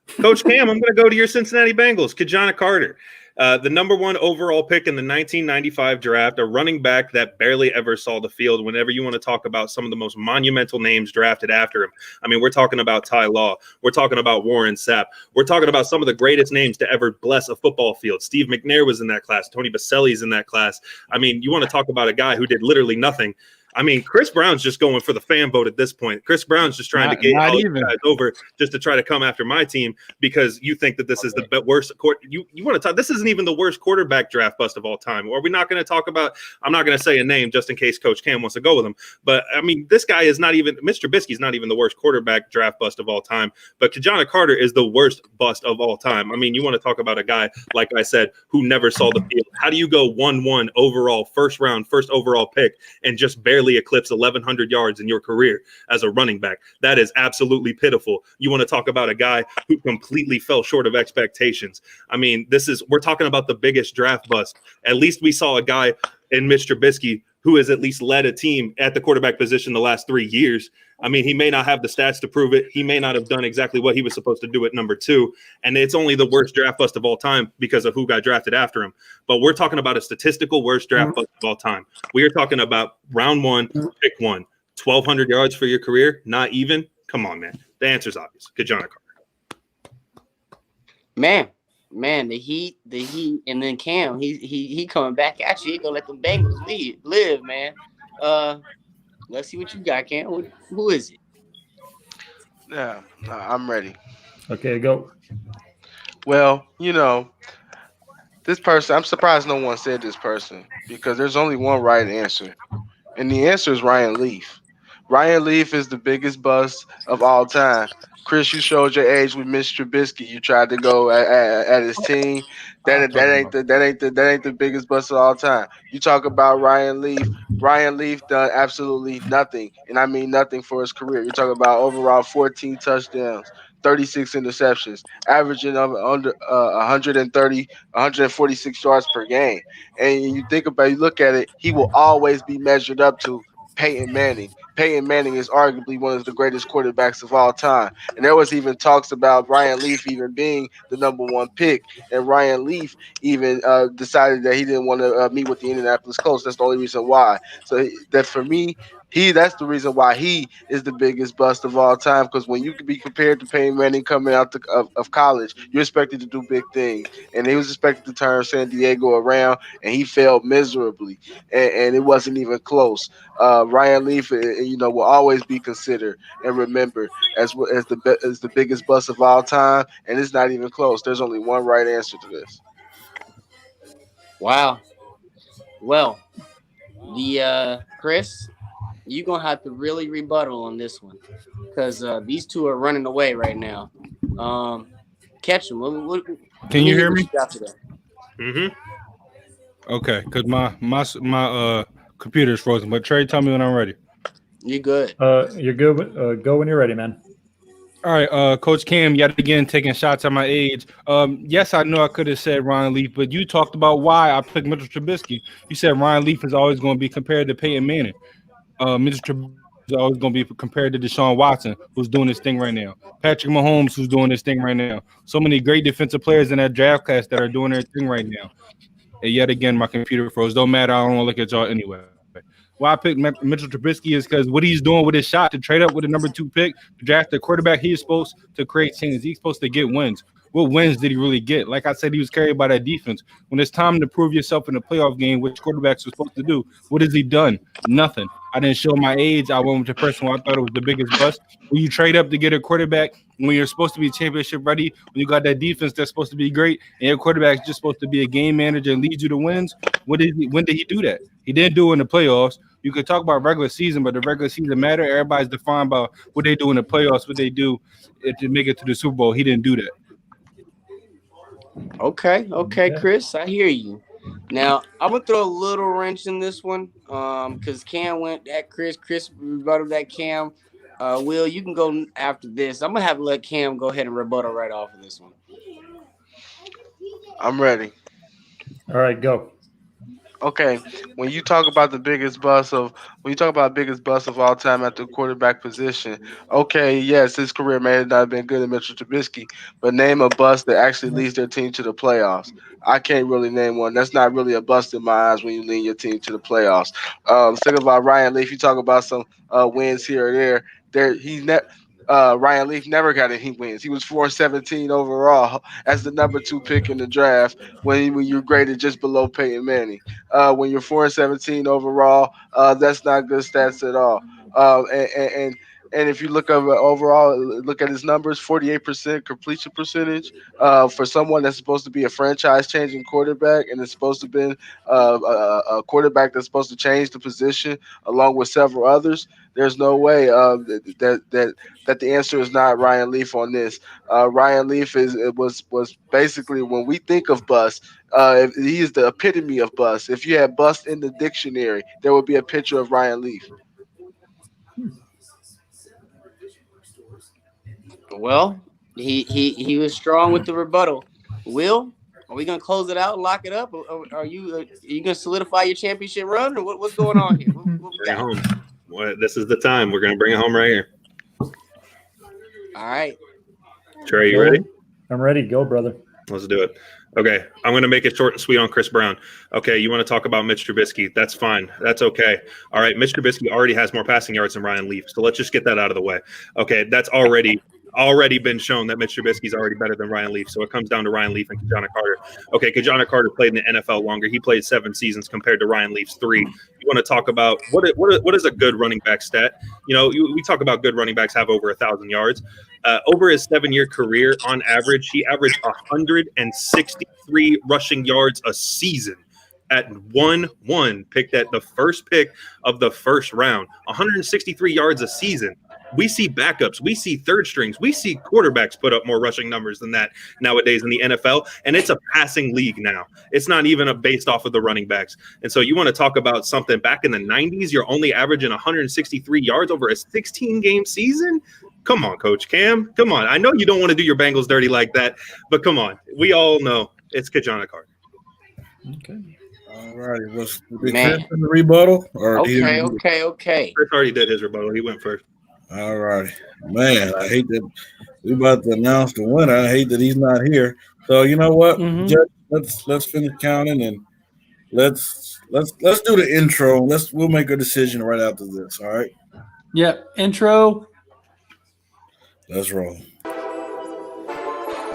Coach Cam, I'm going to go to your Cincinnati Bengals, Kajana Carter. The number 1 overall pick in the 1995 draft, a running back that barely ever saw the field. Whenever you want to talk about some of the most monumental names drafted after him, I mean, we're talking about Ty Law. We're talking about Warren Sapp. We're talking about some of the greatest names to ever bless a football field. Steve McNair was in that class. Tony Baselli's in that class. I mean, you want to talk about a guy who did literally nothing. I mean, Chris Brown's just going for the fan vote at this point. Chris Brown's just trying to get all you guys over just to try to come after my team because you think that this is the worst. You want to talk? This isn't even the worst quarterback draft bust of all time. Or are we not going to talk about? I'm not going to say a name just in case Coach Cam wants to go with him. But I mean, this guy is not even. Mr. Trubisky's not even the worst quarterback draft bust of all time. But Kajana Carter is the worst bust of all time. I mean, you want to talk about a guy like I said who never saw the field? How do you go 1-1 overall, first overall pick, and just barely eclipse 1,100 yards in your career as a running back? That is absolutely pitiful. You want to talk about a guy who completely fell short of expectations. I mean, we're talking about the biggest draft bust. At least we saw a guy in Mr. Trubisky who has at least led a team at the quarterback position the last 3 years. I mean, he may not have the stats to prove it. He may not have done exactly what he was supposed to do at number 2. And it's only the worst draft bust of all time because of who got drafted after him. But we're talking about a statistical worst draft bust of all time. We are talking about round 1, pick 1, 1,200 yards for your career. Not even. Come on, man. The answer's obvious. Kajana Carter. Man, the heat, and then Cam, he coming back at you. He gonna let them Bengals live, man. Let's see what you got, Cam. Who is it? Yeah, I'm ready. Okay, go. Well, this person, I'm surprised no one said this person because there's only one right answer. And the answer is Ryan Leaf. Ryan Leaf is the biggest bust of all time. Chris, you showed your age with Mr. Trubisky. You tried to go at his team. That ain't the biggest bust of all time. You talk about Ryan Leaf. Ryan Leaf done absolutely nothing, and I mean nothing for his career. You're talking about overall 14 touchdowns, 36 interceptions, averaging under 146 yards per game. And you look at it, he will always be measured up to Peyton Manning. Peyton Manning is arguably one of the greatest quarterbacks of all time. And there was even talks about Ryan Leaf even being the number 1 pick. And Ryan Leaf even decided that he didn't want to meet with the Indianapolis Colts. That's the only reason why. So that for me, that's the reason why he is the biggest bust of all time. Because when you could be compared to Peyton Manning coming out of college, you're expected to do big things. And he was expected to turn San Diego around, and he failed miserably. And it wasn't even close. Ryan Leaf, will always be considered and remembered as the biggest bust of all time. And it's not even close. There's only one right answer to this. Wow. Well, Chris, you're going to have to really rebuttal on this one because these two are running away right now. Catch them. Can you hear me? Mm-hmm. Okay, because my computer's frozen. But Trey, tell me when I'm ready. You good. You're good. Go when you're ready, man. All right, Coach Cam, yet again taking shots at my age. Yes, I know I could have said Ryan Leaf, but you talked about why I picked Mitchell Trubisky. You said Ryan Leaf is always going to be compared to Peyton Manning. Mitchell Trubisky is always going to be compared to Deshaun Watson, who's doing this thing right now. Patrick Mahomes, who's doing this thing right now. So many great defensive players in that draft class that are doing their thing right now. And yet again, my computer froze. Don't matter. I don't want to look at y'all anyway. Why I picked Mitchell Trubisky is because what he's doing with his shot to trade up with the number 2 pick, to draft the quarterback, he is supposed to create changes. He's supposed to get wins. What wins did he really get? Like I said, he was carried by that defense. When it's time to prove yourself in a playoff game, which quarterbacks are supposed to do, what has he done? Nothing. I didn't show my age. I went with the person who I thought it was the biggest bust. When you trade up to get a quarterback, when you're supposed to be championship ready, when you got that defense that's supposed to be great, and your quarterback is just supposed to be a game manager and lead you to wins, when did he do that? He didn't do it in the playoffs. You could talk about regular season, but the regular season matter. Everybody's defined by what they do in the playoffs, what they do to make it to the Super Bowl. He didn't do that. Okay, Chris, I hear you. Now I'm gonna throw a little wrench in this one, because Cam went at Chris rebutted that Cam. Will, you can go after this. I'm gonna have to let Cam go ahead and rebuttal right off of this one. I'm ready. All right, go. Okay, when you talk about the biggest bust of all time at the quarterback position, okay, yes, his career may have not been good in Mitchell Trubisky, but name a bust that actually leads their team to the playoffs. I can't really name one. That's not really a bust in my eyes when you lead your team to the playoffs. Think about Ryan Leaf. You talk about some wins here or there. Ryan Leaf never got any wins. He was 417 overall as the number 2 pick in the draft when you're graded just below Peyton Manning. When you're 417 overall, that's not good stats at all. And if you look at his numbers, 48% completion percentage for someone that's supposed to be a franchise-changing quarterback and is supposed to be a quarterback that's supposed to change the position along with several others. There's no way that the answer is not Ryan Leaf on this. Ryan Leaf was basically, when we think of bust, he is the epitome of bust. If you had bust in the dictionary, there would be a picture of Ryan Leaf. Well, he was strong with the rebuttal. Will, are we gonna close it out and lock it up? Or are you gonna solidify your championship run, or what's going on here? What we Bring it got? home. This is the time. We're gonna bring it home right here. All right. Trey, you ready? I'm ready. Go, brother. Let's do it. Okay, I'm going to make it short and sweet on Chris Brown. Okay, you want to talk about Mitch Trubisky. That's fine. That's okay. All right, Mitch Trubisky already has more passing yards than Ryan Leaf, so let's just get that out of the way. Okay, that's already been shown that Mitch Trubisky is already better than Ryan Leaf, so it comes down to Ryan Leaf and Kajana Carter. Okay, Kajana Carter played in the NFL longer. He played 7 seasons compared to Ryan Leaf's 3. You want to talk about what is a good running back stat? You know, we talk about good running backs have over 1,000 yards. Over his 7-year career, on average, he averaged 163 rushing yards a season at 1-1, picked at the first pick of the first round. 163 yards a season. We see backups, we see third strings, we see quarterbacks put up more rushing numbers than that nowadays in the NFL, and it's a passing league now. It's not even based off of the running backs. And so you want to talk about something back in the 90s, you're only averaging 163 yards over a 16-game season? Come on, Coach Cam. Come on. I know you don't want to do your Bengals dirty like that, but come on. We all know it's Kajana Carter. Okay. All righty. Was Chris in the rebuttal? Or Okay. Chris already did his rebuttal. He went first. All righty. Man, I hate that we about to announce the winner. I hate that he's not here. So you know what? Just, let's finish counting and let's do the intro. We'll make a decision right after this. All right. Yep. Intro. Let's roll.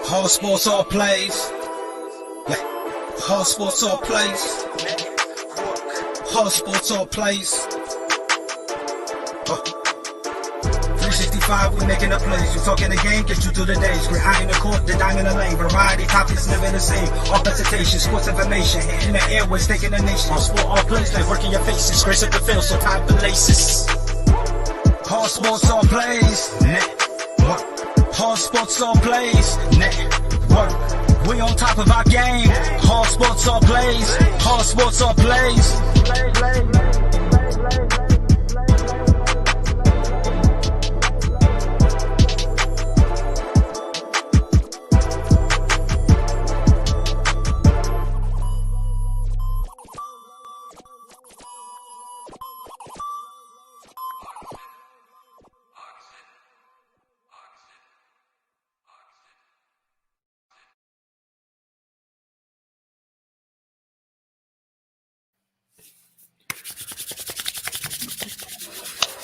All sports, all plays. All sports, all plays. All sports, all plays. 365, we making up plays. You talking the game, get you through the days. Great eye in the court, the dime in the lane. Variety topics never the same. All presentation, sports information. In the airways, taking the nation. All sport, all plays. Like working your faces. Grace up the field, so tie the laces. All sports, all plays. All sports, all plays. Network. We on top of our game. All sports, all plays. All sports, all plays.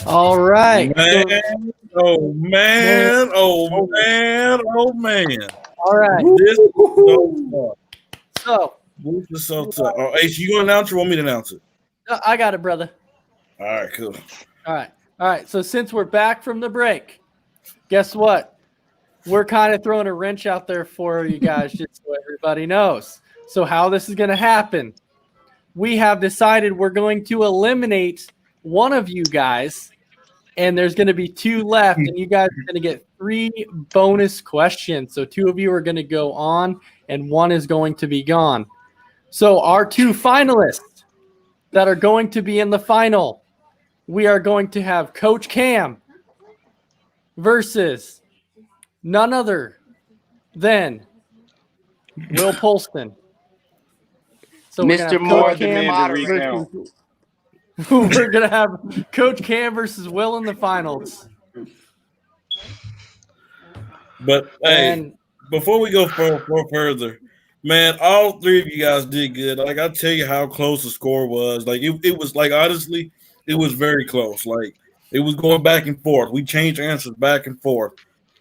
All right. Man, oh man. All right. This is so So tough. This is so tough. Oh, Ace, you gonna announce it or want me to announce it? I got it, brother. All right, cool. All right. So since we're back from the break, guess what? We're kind of throwing a wrench out there for you guys, just so everybody knows. So how this is going to happen? We have decided we're going to eliminate one of you guys, and there's going to be 2 left, and you guys are going to get 3 bonus questions. So 2 of you are going to go on, and 1 is going to be gone. So our 2 finalists that are going to be in the final, we are going to have Coach Cam versus none other than Will Polston. So Mr. More than moderator. We're gonna have Coach Cam versus Will in the finals. But hey, before we go further, man, all 3 of you guys did good. Like, I'll tell you how close the score was. Like, it was like, honestly, it was very close. Like, it was going back and forth. We changed answers back and forth.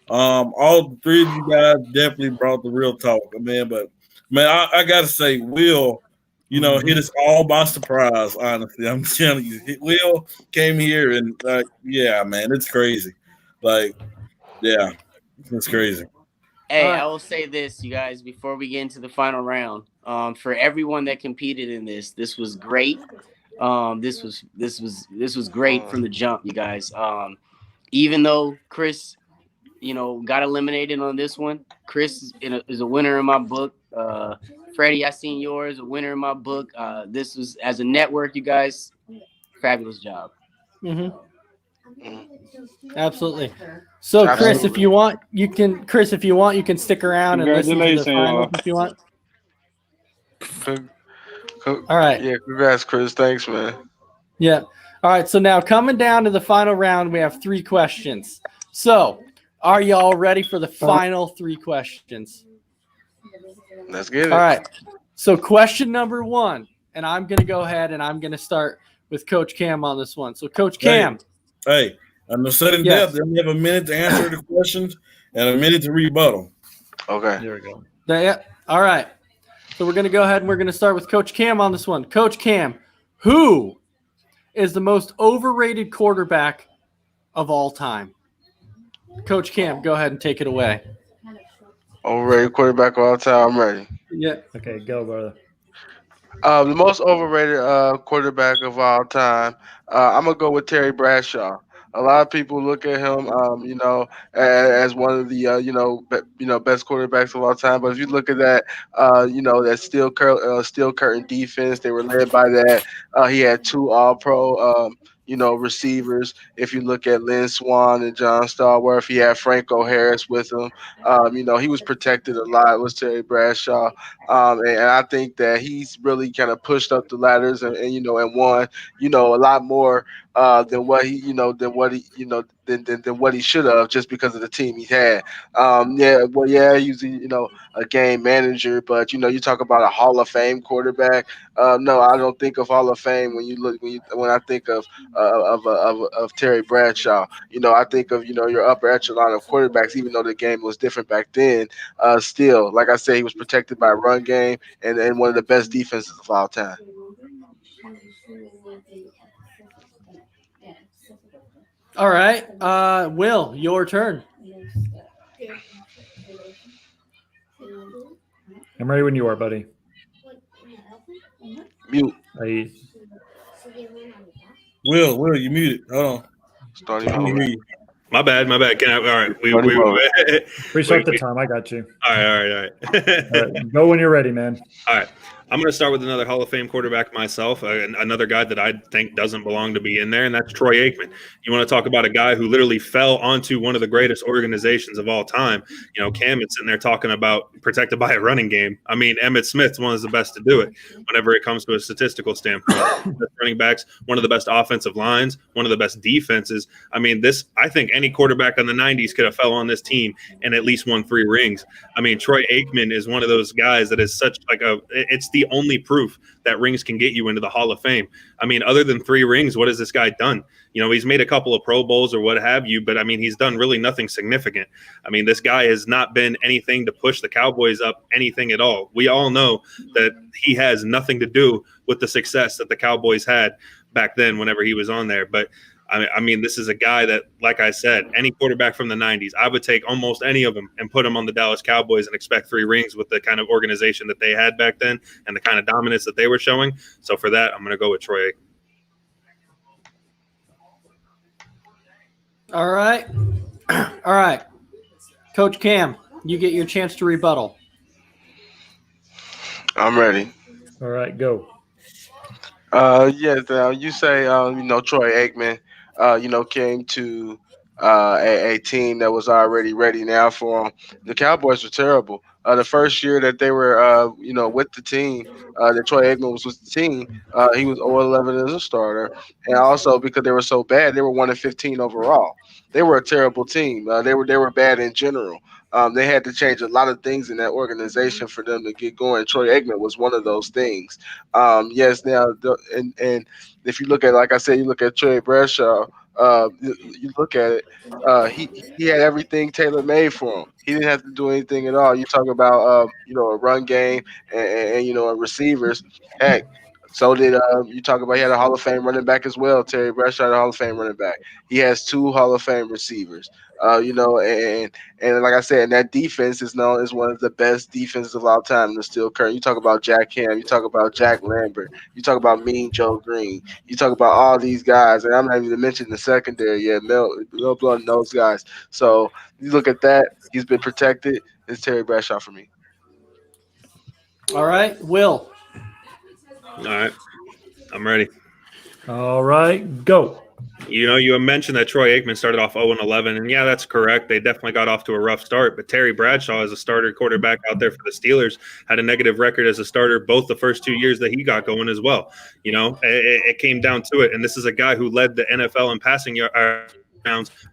All 3 of you guys definitely brought the real talk, man. But man, I gotta say, Will, hit us all by surprise. Honestly, I'm telling you, Will came here and yeah, man, it's crazy. Like, yeah, it's crazy. Hey, I will say this, you guys, before we get into the final round. For everyone that competed in this was great. This was great from the jump, you guys. Even though Chris, got eliminated on this one, Chris is a winner in my book. Freddie, I seen yours, a winner in my book. This was, as a network, you guys, fabulous job. Mm-hmm. Absolutely. So, Chris, if you want, you can stick around and listen to the finals if you want. All right. Yeah, congrats, Chris. Thanks, man. Yeah. All right. So now coming down to the final round, we have 3 questions. So, are y'all ready for the final 3 questions? Let's get it. All right. So, question number 1, and I'm going to go ahead and I'm going to start with Coach Cam on this one. So, Coach Cam. Hey, I'm the sudden death. Then we have a minute to answer the questions and a minute to rebuttal. Okay. There we go. Yeah. All right. So we're going to go ahead and we're going to start with Coach Cam on this one. Coach Cam, who is the most overrated quarterback of all time? Coach Cam, go ahead and take it away. Overrated quarterback of all time. I'm ready. Yeah. Okay, go, brother. The most overrated quarterback of all time. I'm gonna go with Terry Bradshaw. A lot of people look at him, as one of the, best quarterbacks of all time. But if you look at that, that steel curtain defense, they were led by that. He had 2 All-Pro, receivers. If you look at Lynn Swann and John Stallworth, he had Franco Harris with him. He was protected a lot. Was Terry Bradshaw, and I think that he's really kind of pushed up the ladders and won, a lot more than what he should have, just because of the team he had. He was a game manager, but you talk about a Hall of Fame quarterback. No, I don't think of Hall of Fame when I think of Terry Bradshaw. I think of your upper echelon of quarterbacks, even though the game was different back then. Still, like I said, he was protected by a run game and one of the best defenses of all time. All right. Will, your turn. I'm ready when you are, buddy. Mute. Hey. Will, you muted. Hold on. Starting over. My bad. Can I? All right. Restart the time. I got you. All right. All right. Go when you're ready, man. All right. I'm going to start with another Hall of Fame quarterback myself, another guy that I think doesn't belong to be in there, and that's Troy Aikman. You want to talk about a guy who literally fell onto one of the greatest organizations of all time. Cam is sitting there talking about protected by a running game. I mean, Emmitt Smith's one of the best to do it whenever it comes to a statistical standpoint. Running backs, one of the best offensive lines, one of the best defenses. I mean, I think any quarterback in the 90s could have fell on this team and at least won 3 rings. I mean, Troy Aikman is one of those guys that is such it's the only proof that rings can get you into the Hall of Fame. I mean, other than 3 rings, what has this guy done? He's made a couple of Pro Bowls or what have you, but I mean, he's done really nothing significant. I mean, this guy has not been anything to push the Cowboys up, anything at all. We all know that he has nothing to do with the success that the Cowboys had back then whenever he was on there. But I mean, this is a guy that, like I said, any quarterback from the 90s, I would take almost any of them and put them on the Dallas Cowboys and expect 3 rings with the kind of organization that they had back then and the kind of dominance that they were showing. So for that, I'm going to go with Troy. All right. All right. Coach Cam, you get your chance to rebuttal. I'm ready. All right, go. Yes, you say, Troy Aikman, came to a team that was already ready now for him. The Cowboys were terrible. The first year that they were, with the team, that Troy Aikman was with the team, he was 0-11 as a starter. And also because they were so bad, they were 1-15 overall. They were a terrible team. They were bad in general. They had to change a lot of things in that organization for them to get going. Troy Aikman was one of those things. Yes, now, and if you look at, like I said, you look at Trey Bradshaw, you look at it, he had everything tailor-made for him. He didn't have to do anything at all. You talk about, a run game and receivers. Heck, so did you talk about he had a Hall of Fame running back as well. Terry Bradshaw had a Hall of Fame running back. He has 2 Hall of Fame receivers. And like I said, and that defense is known as one of the best defenses of all time in the steel curtain. You talk about Jack Ham, you talk about Jack Lambert, you talk about Mean Joe Green, you talk about all these guys, and I'm not even mentioning the secondary yet, Mel Blount and those guys. So you look at that, he's been protected. It's Terry Bradshaw for me. All right, Will. All right, I'm ready. All right, go. You mentioned that Troy Aikman started off 0-11, and yeah, that's correct. They definitely got off to a rough start, but Terry Bradshaw, as a starter quarterback out there for the Steelers, had a negative record as a starter both the first 2 years that he got going as well. It came down to it, and this is a guy who led the NFL in passing yards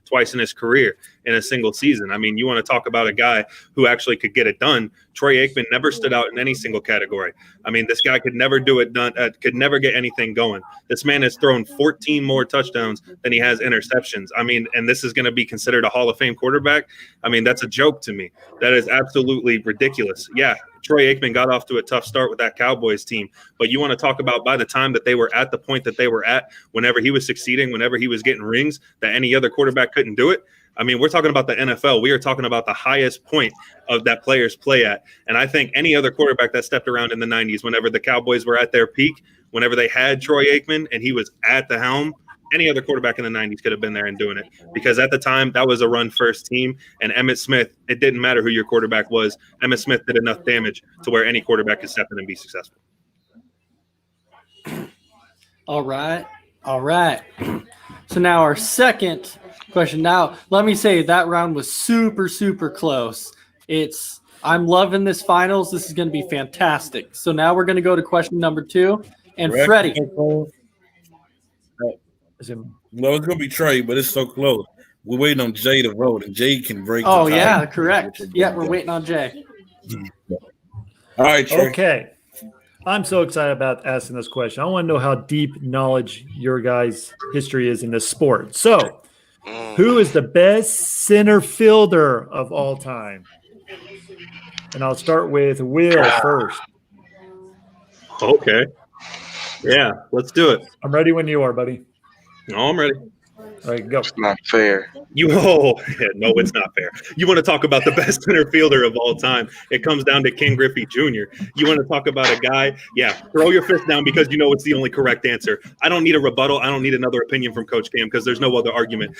twice in his career in a single season. I mean, you want to talk about a guy who actually could get it done. Troy Aikman never stood out in any single category. I mean, this guy could never do it done, could never get anything going. This man has thrown 14 more touchdowns than he has interceptions. I mean, and this is going to be considered a Hall of Fame quarterback. I mean, that's a joke to me. That is absolutely ridiculous. Yeah, Troy Aikman got off to a tough start with that Cowboys team, but you want to talk about by the time that they were at the point that they were at, whenever he was succeeding, whenever he was getting rings, that any other quarterback couldn't do it. I mean, we're talking about the NFL. We are talking about the highest point of that players play at. And I think any other quarterback that stepped around in the 90s, whenever the Cowboys were at their peak, whenever they had Troy Aikman and he was at the helm, any other quarterback in the 90s could have been there and doing it. Because at the time, that was a run-first team. And Emmitt Smith, it didn't matter who your quarterback was. Emmitt Smith did enough damage to where any quarterback could step in and be successful. All right. All right. So now our second question. Now, let me say that round was super, super close. I'm loving this finals. This is going to be fantastic. So now we're going to go to question number 2. And Freddie. No, it's gonna be Trey, but it's so close. We're waiting on Jay to vote, and Jay can break. Oh yeah, correct. Yeah, we're waiting on Jay. All right, Trey. Okay. I'm so excited about asking this question. I want to know how deep knowledge your guys' history is in this sport. So, who is the best center fielder of all time? And I'll start with Will first. Okay. Yeah, let's do it. I'm ready when you are, buddy. No, I'm ready. All right, go. It's not fair. No, it's not fair. You want to talk about the best center fielder of all time? It comes down to Ken Griffey Jr. You want to talk about a guy? Yeah, throw your fist down because you know it's the only correct answer. I don't need a rebuttal. I don't need another opinion from Coach Cam because there's no other argument.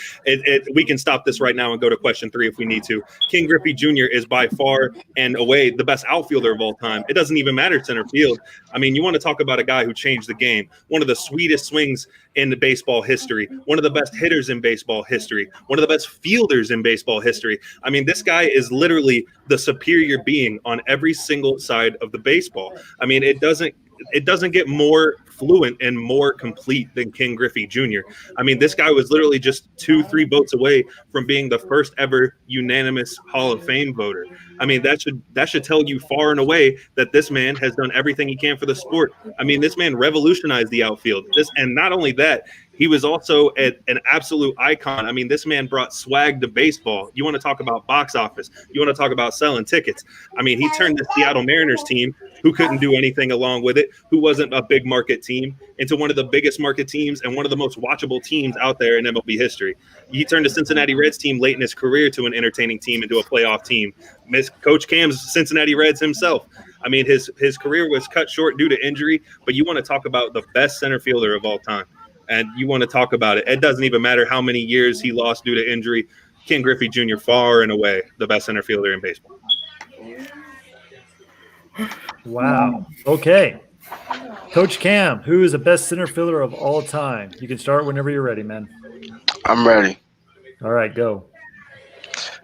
We can stop this right now and go to question 3 if we need to. Ken Griffey Jr. is by far and away the best outfielder of all time. It doesn't even matter center field. I mean, you want to talk about a guy who changed the game. One of the sweetest swings in the baseball history. One of the best hitters in baseball history. One of the best fielders in baseball history. I mean, this guy is literally the superior being on every single side of the baseball. I mean, it doesn't get more fluent and more complete than Ken Griffey Jr. I mean, this guy was literally just 2-3 votes away from being the first ever unanimous Hall of Fame voter. I mean, that should tell you far and away that this man has done everything he can for the sport. I mean, this man revolutionized the outfield. And not only that, He was also an absolute icon. I mean, this man brought swag to baseball. You want to talk about box office? You want to talk about selling tickets? I mean, he turned the Seattle Mariners team, who couldn't do anything along with it, who wasn't a big market team, into one of the biggest market teams and one of the most watchable teams out there in MLB history. He turned the Cincinnati Reds team late in his career to an entertaining team, into a playoff team. Coach Cam's Cincinnati Reds himself. I mean, his career was cut short due to injury, but you want to talk about the best center fielder of all time. And you want to talk about it. It doesn't even matter how many years he lost due to injury. Ken Griffey Jr., far and away the best center fielder in baseball. Wow. Okay. Coach Cam, who is the best center fielder of all time? You can start whenever you're ready, man. I'm ready. All right, go.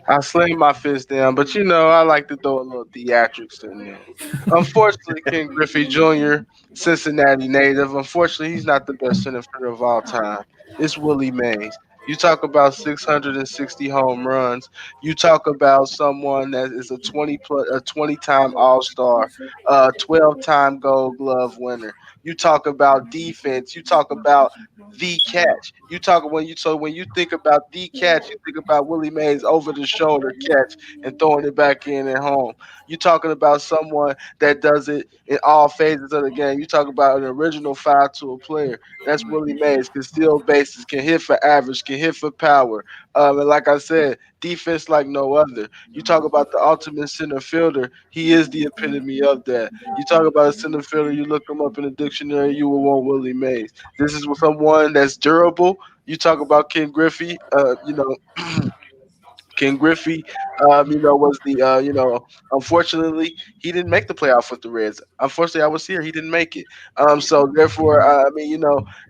I slammed my fist down, but I like to throw a little theatrics in there. Unfortunately, Ken Griffey Jr., Cincinnati native. Unfortunately, he's not the best center fielder of all time. It's Willie Mays. You talk about 660 home runs. You talk about someone that is a 20-time All-Star, 12-time Gold Glove winner. You talk about defense. You talk about the catch. When you think about the catch, you think about Willie Mays over the shoulder catch and throwing it back in at home. You're talking about someone that does it in all phases of the game. You talk about an original 5-tool player. That's Willie Mays. Can steal bases, can hit for average, can hit for power. And like I said, defense like no other. You talk about the ultimate center fielder. He is the epitome of that. You talk about a center fielder, you look him up in the dictionary, you will want Willie Mays. This is someone that's durable. You talk about Ken Griffey, Ken Griffey, was the, unfortunately, he didn't make the playoff with the Reds. Unfortunately, I was here. He didn't make it. So therefore,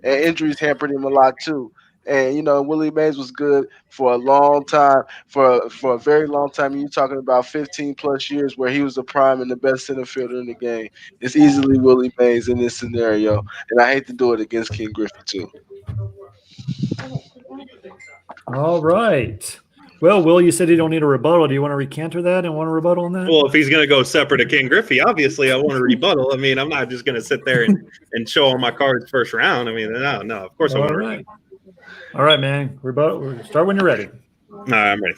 injuries hampered him a lot too. And, Willie Mays was good for a long time, for a very long time. You're talking about 15 plus years where he was the prime and the best center fielder in the game. It's easily Willie Mays in this scenario. And I hate to do it against Ken Griffey too. All right. Well, Will, you said you don't need a rebuttal. Do you want to recanter that and want a rebuttal on that? Well, if he's going to go separate to Ken Griffey, obviously I want a rebuttal. I mean, I'm not just going to sit there and show all my cards first round. I mean, no, of course I want to rebuttal. All right, man. Rebuttal. Start when you're ready. All right, I'm ready.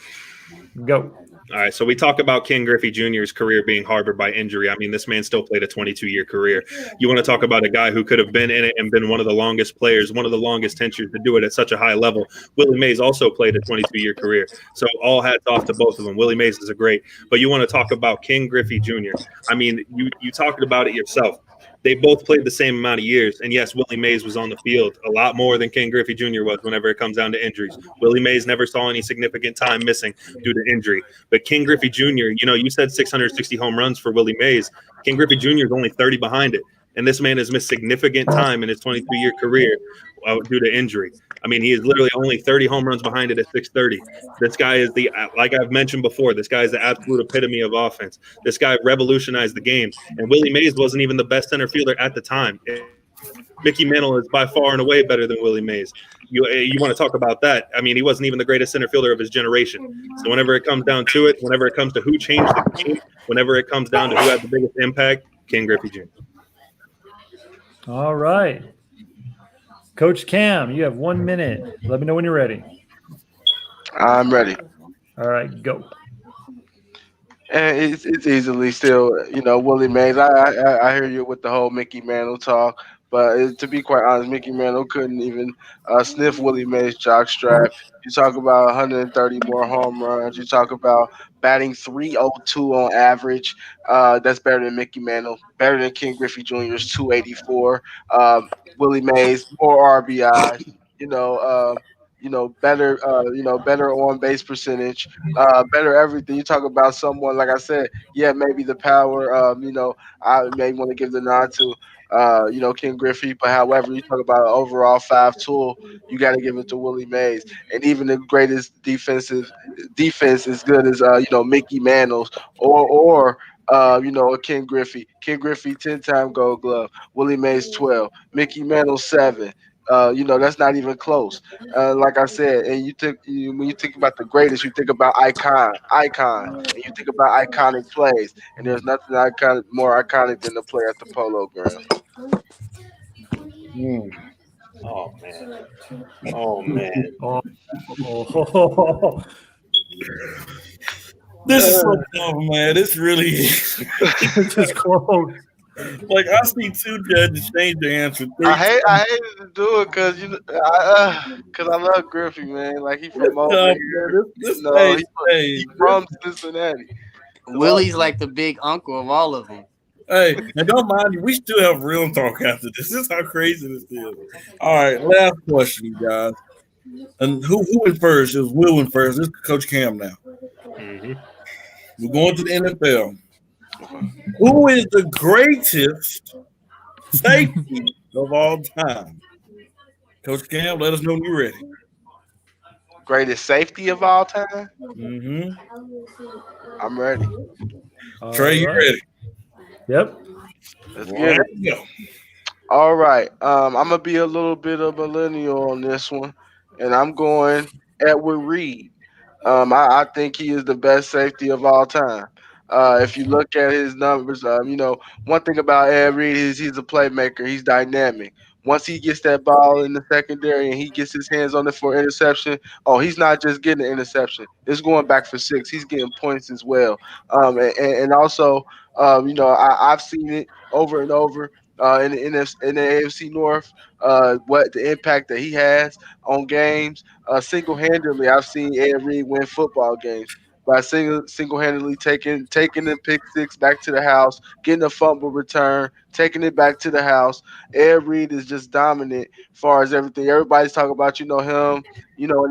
Go. All right, so we talk about Ken Griffey Jr.'s career being harbored by injury. I mean, this man still played a 22-year career. You want to talk about a guy who could have been in it and been one of the longest players, one of the longest tenures to do it at such a high level. Willie Mays also played a 22-year career. So all hats off to both of them. Willie Mays is a great. But you want to talk about Ken Griffey Jr. I mean, you talked about it yourself. They both played the same amount of years. And yes, Willie Mays was on the field a lot more than Ken Griffey Jr. was whenever it comes down to injuries. Willie Mays never saw any significant time missing due to injury. But Ken Griffey Jr., you said 660 home runs for Willie Mays. Ken Griffey Jr. is only 30 behind it. And this man has missed significant time in his 22-year career due to injury. I mean, he is literally only 30 home runs behind it at 630. This guy is like I've mentioned before, this guy is the absolute epitome of offense. This guy revolutionized the game. And Willie Mays wasn't even the best center fielder at the time. Mickey Mantle is by far and away better than Willie Mays. You want to talk about that. I mean, he wasn't even the greatest center fielder of his generation. So whenever it comes down to it, whenever it comes to who changed the game, whenever it comes down to who had the biggest impact, Ken Griffey Jr. All right. Coach Cam, you have 1 minute. Let me know when you're ready. I'm ready. All right, go. And it's easily still, Willie Mays. I hear you with the whole Mickey Mantle talk, but to be quite honest, Mickey Mantle couldn't even sniff Willie Mays' jockstrap. You talk about 130 more home runs. You talk about batting .302 on average. That's better than Mickey Mantle. Better than Ken Griffey Jr.'s 284. Willie Mays, more RBIs. Better, better on base percentage, better everything. You talk about someone, like I said, maybe the power, I may want to give the nod to, Ken Griffey, but however, you talk about overall 5-tool, you got to give it to Willie Mays. And even the greatest defense as good as, Mickey Mantle's or Ken Griffey. Ken Griffey, 10-time Gold Glove. Willie Mays, 12. Mickey Mantle, 7. That's not even close. Like I said, and when you think about the greatest, you think about icon, and you think about iconic plays, and there's nothing more iconic than the play at the Polo Ground. Oh man. Oh man. Oh. This is so tough, man. This really is. It's just close. Like I see two judges change their answer three I hated to do it because cause I love Griffey, man. Like he from over times. here. This No, hey, he from Cincinnati. Willie's like the big uncle of all of them. hey, and don't mind you, we still have real talk after this. This is how crazy this is. All right, last question, you guys. And who went first? It was Will went first. This is Coach Cam now. Mhm. We're going to the NFL. Who is the greatest safety of all time? Coach Cam, let us know when you're ready. Greatest safety of all time. Mm-hmm. I'm ready. Trey, you ready? Yep. Let's get it. Go. All right. I'm gonna be a little bit of millennial on this one, and I'm going Edward Reed. I think he is the best safety of all time. If you look at his numbers, one thing about Ed Reed is he's a playmaker. He's dynamic. Once he gets that ball in the secondary and he gets his hands on it for interception, he's not just getting an interception. It's going back for 6. He's getting points as well. And also, I've seen it over and over in the AFC North, what the impact that he has on games. Single-handedly, I've seen Ed Reed win football games by single-handedly taking the pick 6 back to the house, getting a fumble return, taking it back to the house. Ed Reed is just dominant as far as everything. Everybody's talking about him, and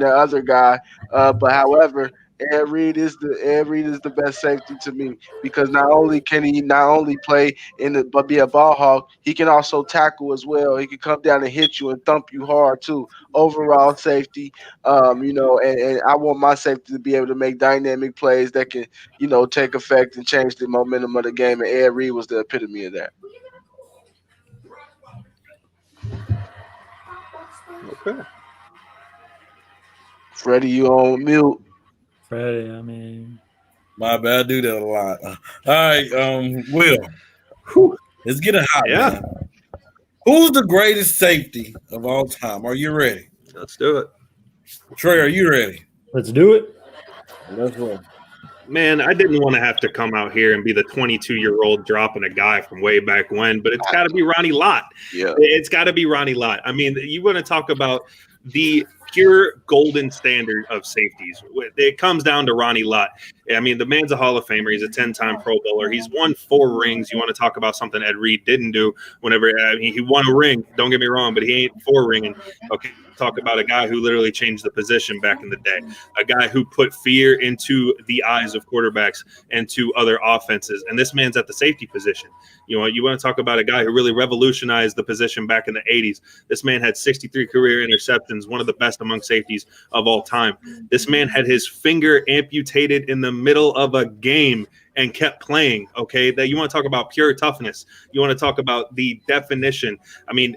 that other guy. But however, Ed Reed is the best safety to me because not only can he play but be a ball hawk, he can also tackle as well. He can come down and hit you and thump you hard too. Overall safety, and I want my safety to be able to make dynamic plays that can, take effect and change the momentum of the game. And Ed Reed was the epitome of that. Okay. Freddie, you on mute? Freddie, I mean, My bad, I do that a lot. All right, Will. It's getting hot, Yeah. man. Who's the greatest safety of all time? Are you ready? Let's do it. Trey, are you ready? let's do it. Let's go. Man, I didn't want to have to come out here and be the 22-year-old dropping a guy from way back when, but it's got to be Ronnie Lott. Yeah. It's got to be Ronnie Lott. I mean, you want to talk about the pure golden standard of safeties. It comes down to Ronnie Lott. I mean, the man's a Hall of Famer. He's a 10-time Pro Bowler. He's won 4 rings. You want to talk about something Ed Reed didn't do he won a ring. Don't get me wrong, but he ain't 4 ringing. Okay, talk about a guy who literally changed the position back in the day, a guy who put fear into the eyes of quarterbacks and to other offenses. And this man's at the safety position. You want to talk about a guy who really revolutionized the position back in the 80s. This man had 63 career interceptions, one of the best among safeties of all time. This man had his finger amputated in the middle of a game and kept playing. Okay, that you want to talk about pure toughness. You want to talk about the definition. I mean,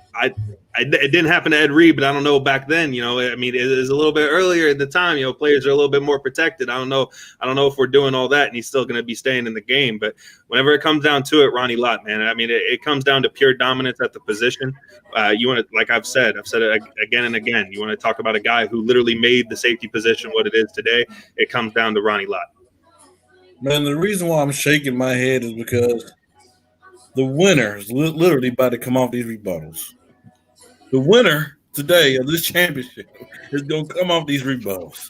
it didn't happen to Ed Reed, but I don't know back then. I mean, it was a little bit earlier at the time. Players are a little bit more protected. I don't know if we're doing all that, and he's still going to be staying in the game. But whenever it comes down to it, Ronnie Lott, man. I mean, it comes down to pure dominance at the position. You want to, like I've said it again and again. You want to talk about a guy who literally made the safety position what it is today. It comes down to Ronnie Lott. Man, the reason why I'm shaking my head is because the winner is literally about to come off these rebuttals. The winner today of this championship is going to come off these rebuttals.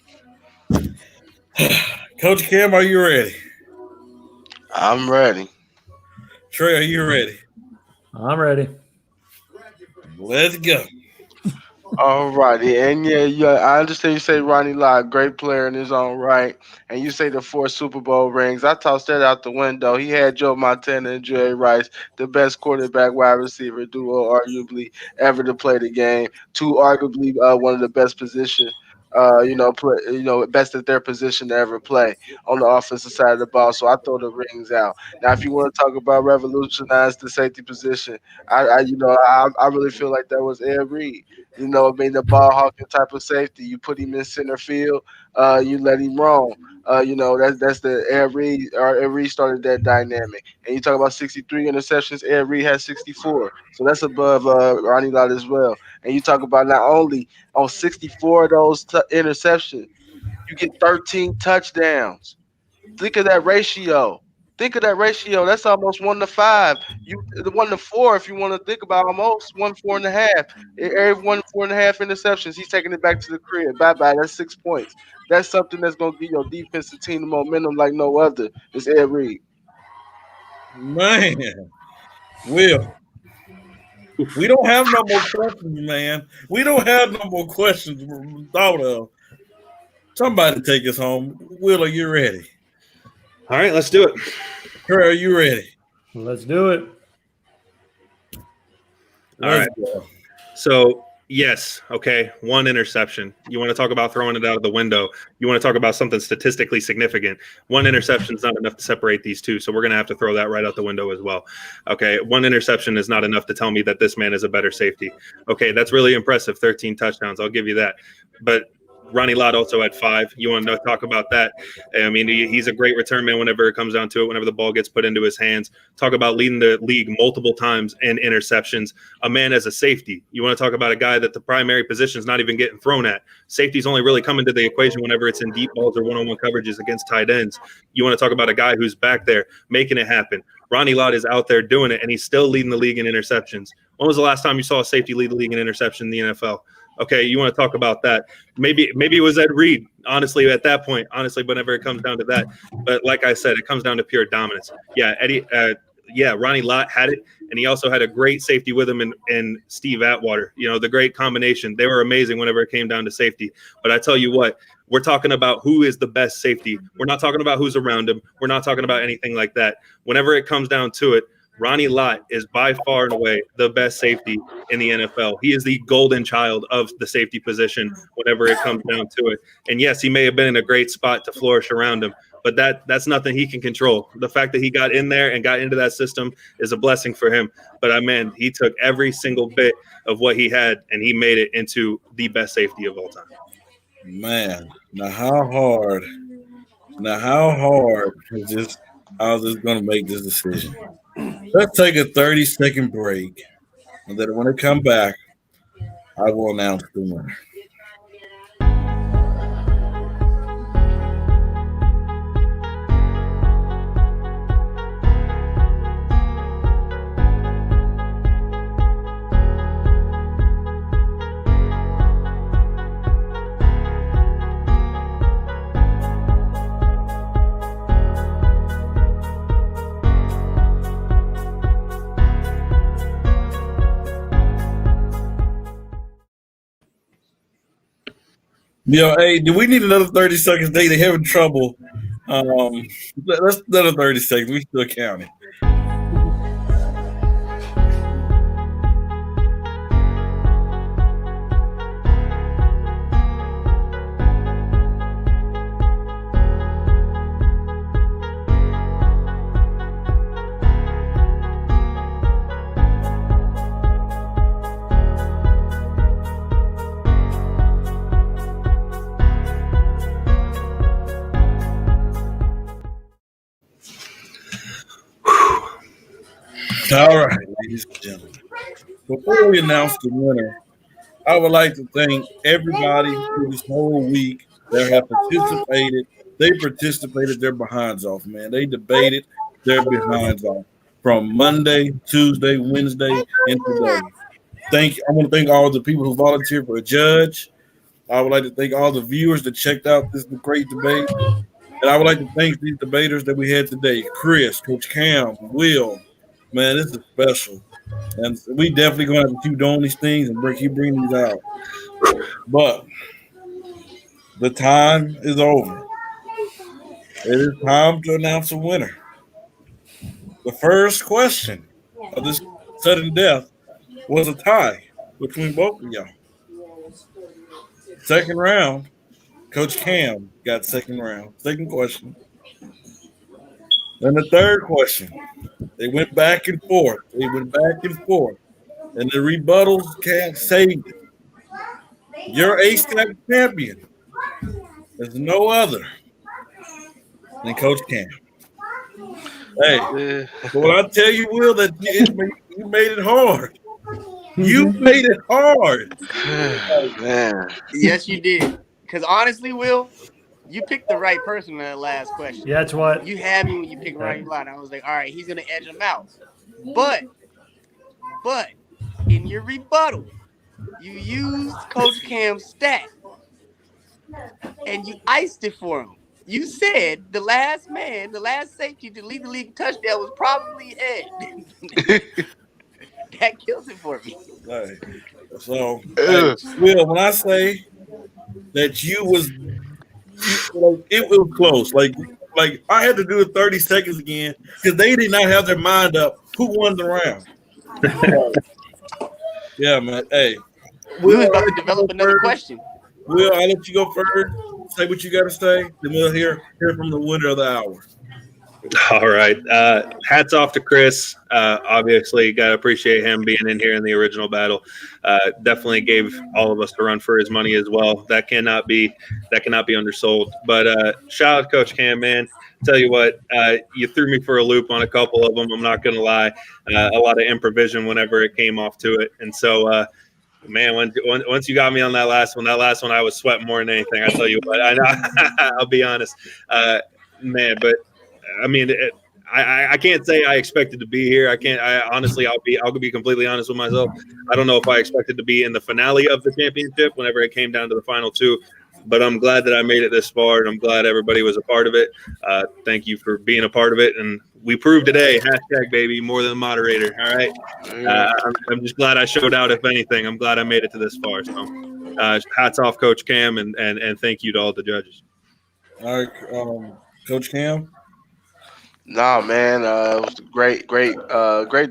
Coach Cam, are you ready? I'm ready. Trey, are you ready? I'm ready. Let's go. All righty. And yeah, I understand you say Ronnie Lott, great player in his own right. And you say the 4 Super Bowl rings. I tossed that out the window. He had Joe Montana and Jerry Rice, the best quarterback wide receiver duo arguably ever to play the game. 2 arguably one of the best position best at their position to ever play on the offensive side of the ball. So I throw the rings out. Now, if you want to talk about revolutionize the safety position, I really feel like that was Ed Reed. The ball hawking type of safety. You put him in center field, you let him roam. That's the Ed Reed. Ed Reed started that dynamic. And you talk about 63 interceptions. Ed Reed has 64, so that's above Ronnie Lott as well. And you talk about not only on 64 of those interceptions, you get 13 touchdowns. Think of that ratio. That's almost 1-5. The 1-4, if you want to think about almost 4.5. Every 4.5 interceptions, he's taking it back to the crib. Bye. That's 6 points. That's something that's gonna give your defensive team the momentum like no other. It's Ed Reed. Man, Will. We don't have no more questions, man. We don't have no more questions thought of. Somebody take us home. Will, are you ready? All right, let's do it. Trey, are you ready? Let's do it. All right. So, yes, okay, one interception. You want to talk about throwing it out of the window. You want to talk about something statistically significant. One interception is not enough to separate these two, so we're going to have to throw that right out the window as well. Okay, one interception is not enough to tell me that this man is a better safety. Okay, that's really impressive, 13 touchdowns. I'll give you that. But Ronnie Lott also had 5. You want to talk about that? I mean, he's a great return man whenever it comes down to it, whenever the ball gets put into his hands. Talk about leading the league multiple times in interceptions. A man as a safety. You want to talk about a guy that the primary position is not even getting thrown at. Safety's only really coming to the equation whenever it's in deep balls or one-on-one coverages against tight ends. You want to talk about a guy who's back there making it happen. Ronnie Lott is out there doing it, and he's still leading the league in interceptions. When was the last time you saw a safety lead the league in interception in the NFL? Okay, you want to talk about that. Maybe it was Ed Reed, honestly, at that point, whenever it comes down to that. But like I said, it comes down to pure dominance. Yeah, Ronnie Lott had it, and he also had a great safety with him in Steve Atwater. You know, the great combination. They were amazing whenever it came down to safety. But I tell you what, we're talking about who is the best safety. We're not talking about who's around him. We're not talking about anything like that. Whenever it comes down to it, Ronnie Lott is by far and away the best safety in the NFL. He is the golden child of the safety position whenever it comes down to it. And yes, he may have been in a great spot to flourish around him, but that's nothing he can control. The fact that he got in there and got into that system is a blessing for him. But man, he took every single bit of what he had and he made it into the best safety of all time. Man, now how hard is how this going to make this decision? Let's take a 30-second break, and then when I come back, I will announce the winner. Hey, do we need another 30 seconds? They having trouble. Let's another 30 seconds. We still counting. All right, ladies and gentlemen. Before we announce the winner, I would like to thank everybody through this whole week that have participated. They participated their behinds off, man. They debated their behinds off from Monday, Tuesday, Wednesday, and today. I want to thank all the people who volunteered for a judge. I would like to thank all the viewers that checked out this great debate. And I would like to thank these debaters that we had today. Chris, Coach Cam, Will. Man, this is special. And we definitely going to have to keep doing these things and keep bringing these out. But the time is over. It is time to announce a winner. The first question of this sudden death was a tie between both of y'all. Second round, Coach Cam got second round. Second question. Then the third question. They went back and forth. And the rebuttals can't save it. Your A-Stack champion is no other than Coach Cam. Hey, so when I tell you, Will, that you made it hard. You made it hard. Man. Yes, you did. Because honestly, Will, you picked the right person in that last question. Yeah, that's what. You had me when you picked Ronnie Lott. I was like, all right, he's gonna edge him out. But in your rebuttal, you used Coach Cam's stat and you iced it for him. You said the last safety to lead the league touchdown was probably Ed. That kills it for me. Right. So, Will, when I say that it was close. Like I had to do it 30 seconds again because they did not have their mind up who won the round. Yeah, man. Hey, We was about to develop another question. Will, I'll let you go first. Say what you got to say. Then we'll hear from the winner of the hour. All right. Hats off to Chris. Obviously, got to appreciate him being in here in the original battle. Definitely gave all of us a run for his money as well. That cannot be undersold. But shout out to Coach Cam, man. Tell you what, you threw me for a loop on a couple of them. I'm not going to lie. A lot of improvisation whenever it came off to it. And so, man, once you got me on that last one, I was sweating more than anything. I tell you what, I'll be honest, man. But I mean, I can't say I expected to be here. I'll be completely honest with myself. I don't know if I expected to be in the finale of the championship whenever it came down to the final two. But I'm glad that I made it this far, and I'm glad everybody was a part of it. Thank you for being a part of it, and we proved today. #baby, more than a moderator. All right. I'm just glad I showed out. If anything, I'm glad I made it to this far. So, hats off, Coach Cam, and thank you to all the judges. All right, Coach Cam. Nah, man, it was a great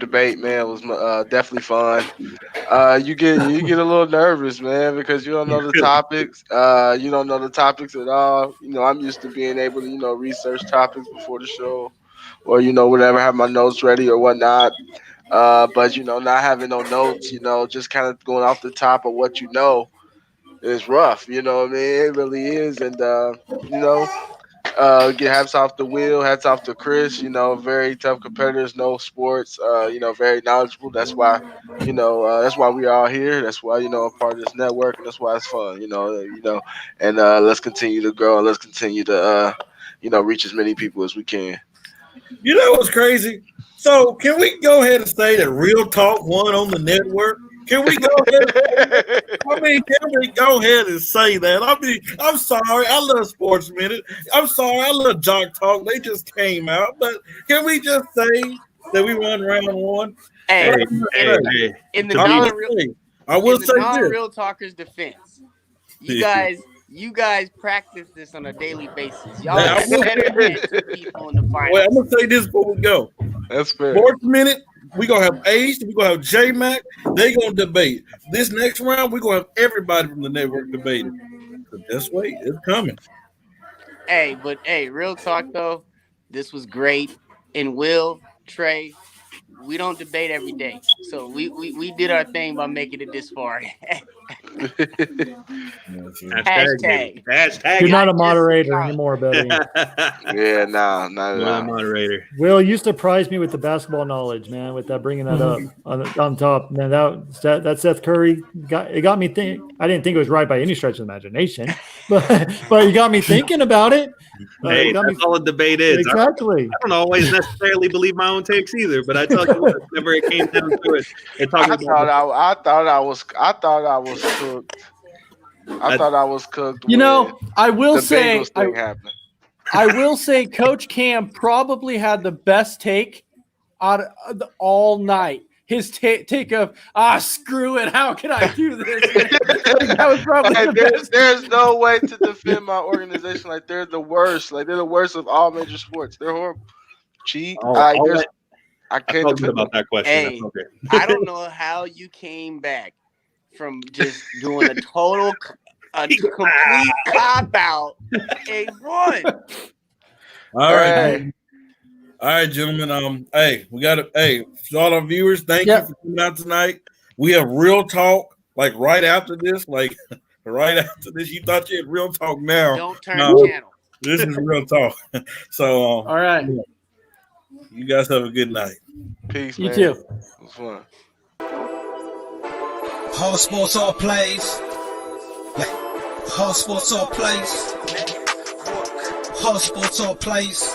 debate, man. It was definitely fun. You get a little nervous, man, because you don't know the topics. You don't know the topics at all. You know, I'm used to being able to, research topics before the show, or whenever I have my notes ready or whatnot. But not having no notes, just kind of going off the top of what is rough. You know what I mean? It really is, and get hats off to Will, hats off to Chris, very tough competitors, know sports, very knowledgeable. That's why, that's why we are all here. That's why, a part of this network, and that's why it's fun, and let's continue to grow and let's continue to, reach as many people as we can. You know what's crazy? So can we go ahead and say that Real Talk won on the network? Can we go ahead? Can we go ahead and say that? I'm sorry. I love Sports Minute. I'm sorry. I love Jock Talk. They just came out. But can we just say that we won round one? Hey, in the non-real talkers' defense, you guys practice this on a daily basis. Y'all are better than people in the finals. Well, I'm gonna say this before we go. That's fair. Sports Minute. We're going to have Ace. We're going to have J-Mac. They're going to debate. This next round, we're going to have everybody from the network debating. But this way, it's coming. Hey, real talk, though, this was great. And Will, Trey, we don't debate every day. So we did our thing by making it this far. Hashtag. You're not a moderator anymore, buddy. Yeah, not a moderator. Will, you surprised me with the basketball knowledge, man. With that, bringing that up on top, man. That Seth Curry got me think. I didn't think it was right by any stretch of the imagination, but you got me thinking about it. Hey, that's all a debate is. Exactly. I don't always necessarily believe my own takes either, but I tell you what, whenever it came down to it, I thought I was cooked. I thought I was cooked. I will say Coach Cam probably had the best take out of all night. His take of screw it, how can I do this? That was probably the best. There's no way to defend my organization. Like they're the worst. Like they're the worst of all major sports. They're horrible. Cheat. I can't talk about that question. Hey, okay. I don't know how you came back from just doing a complete cop out and won. All right, gentlemen. We got to. Hey, to all our viewers, thank you for coming out tonight. We have Real Talk right after this. You thought you had Real Talk now. Don't turn the channel. This is Real Talk. So, all right. You guys have a good night. Peace. You man. too. It was fun. All sports, all plays. Yeah. All sports, all plays. All sports, all plays.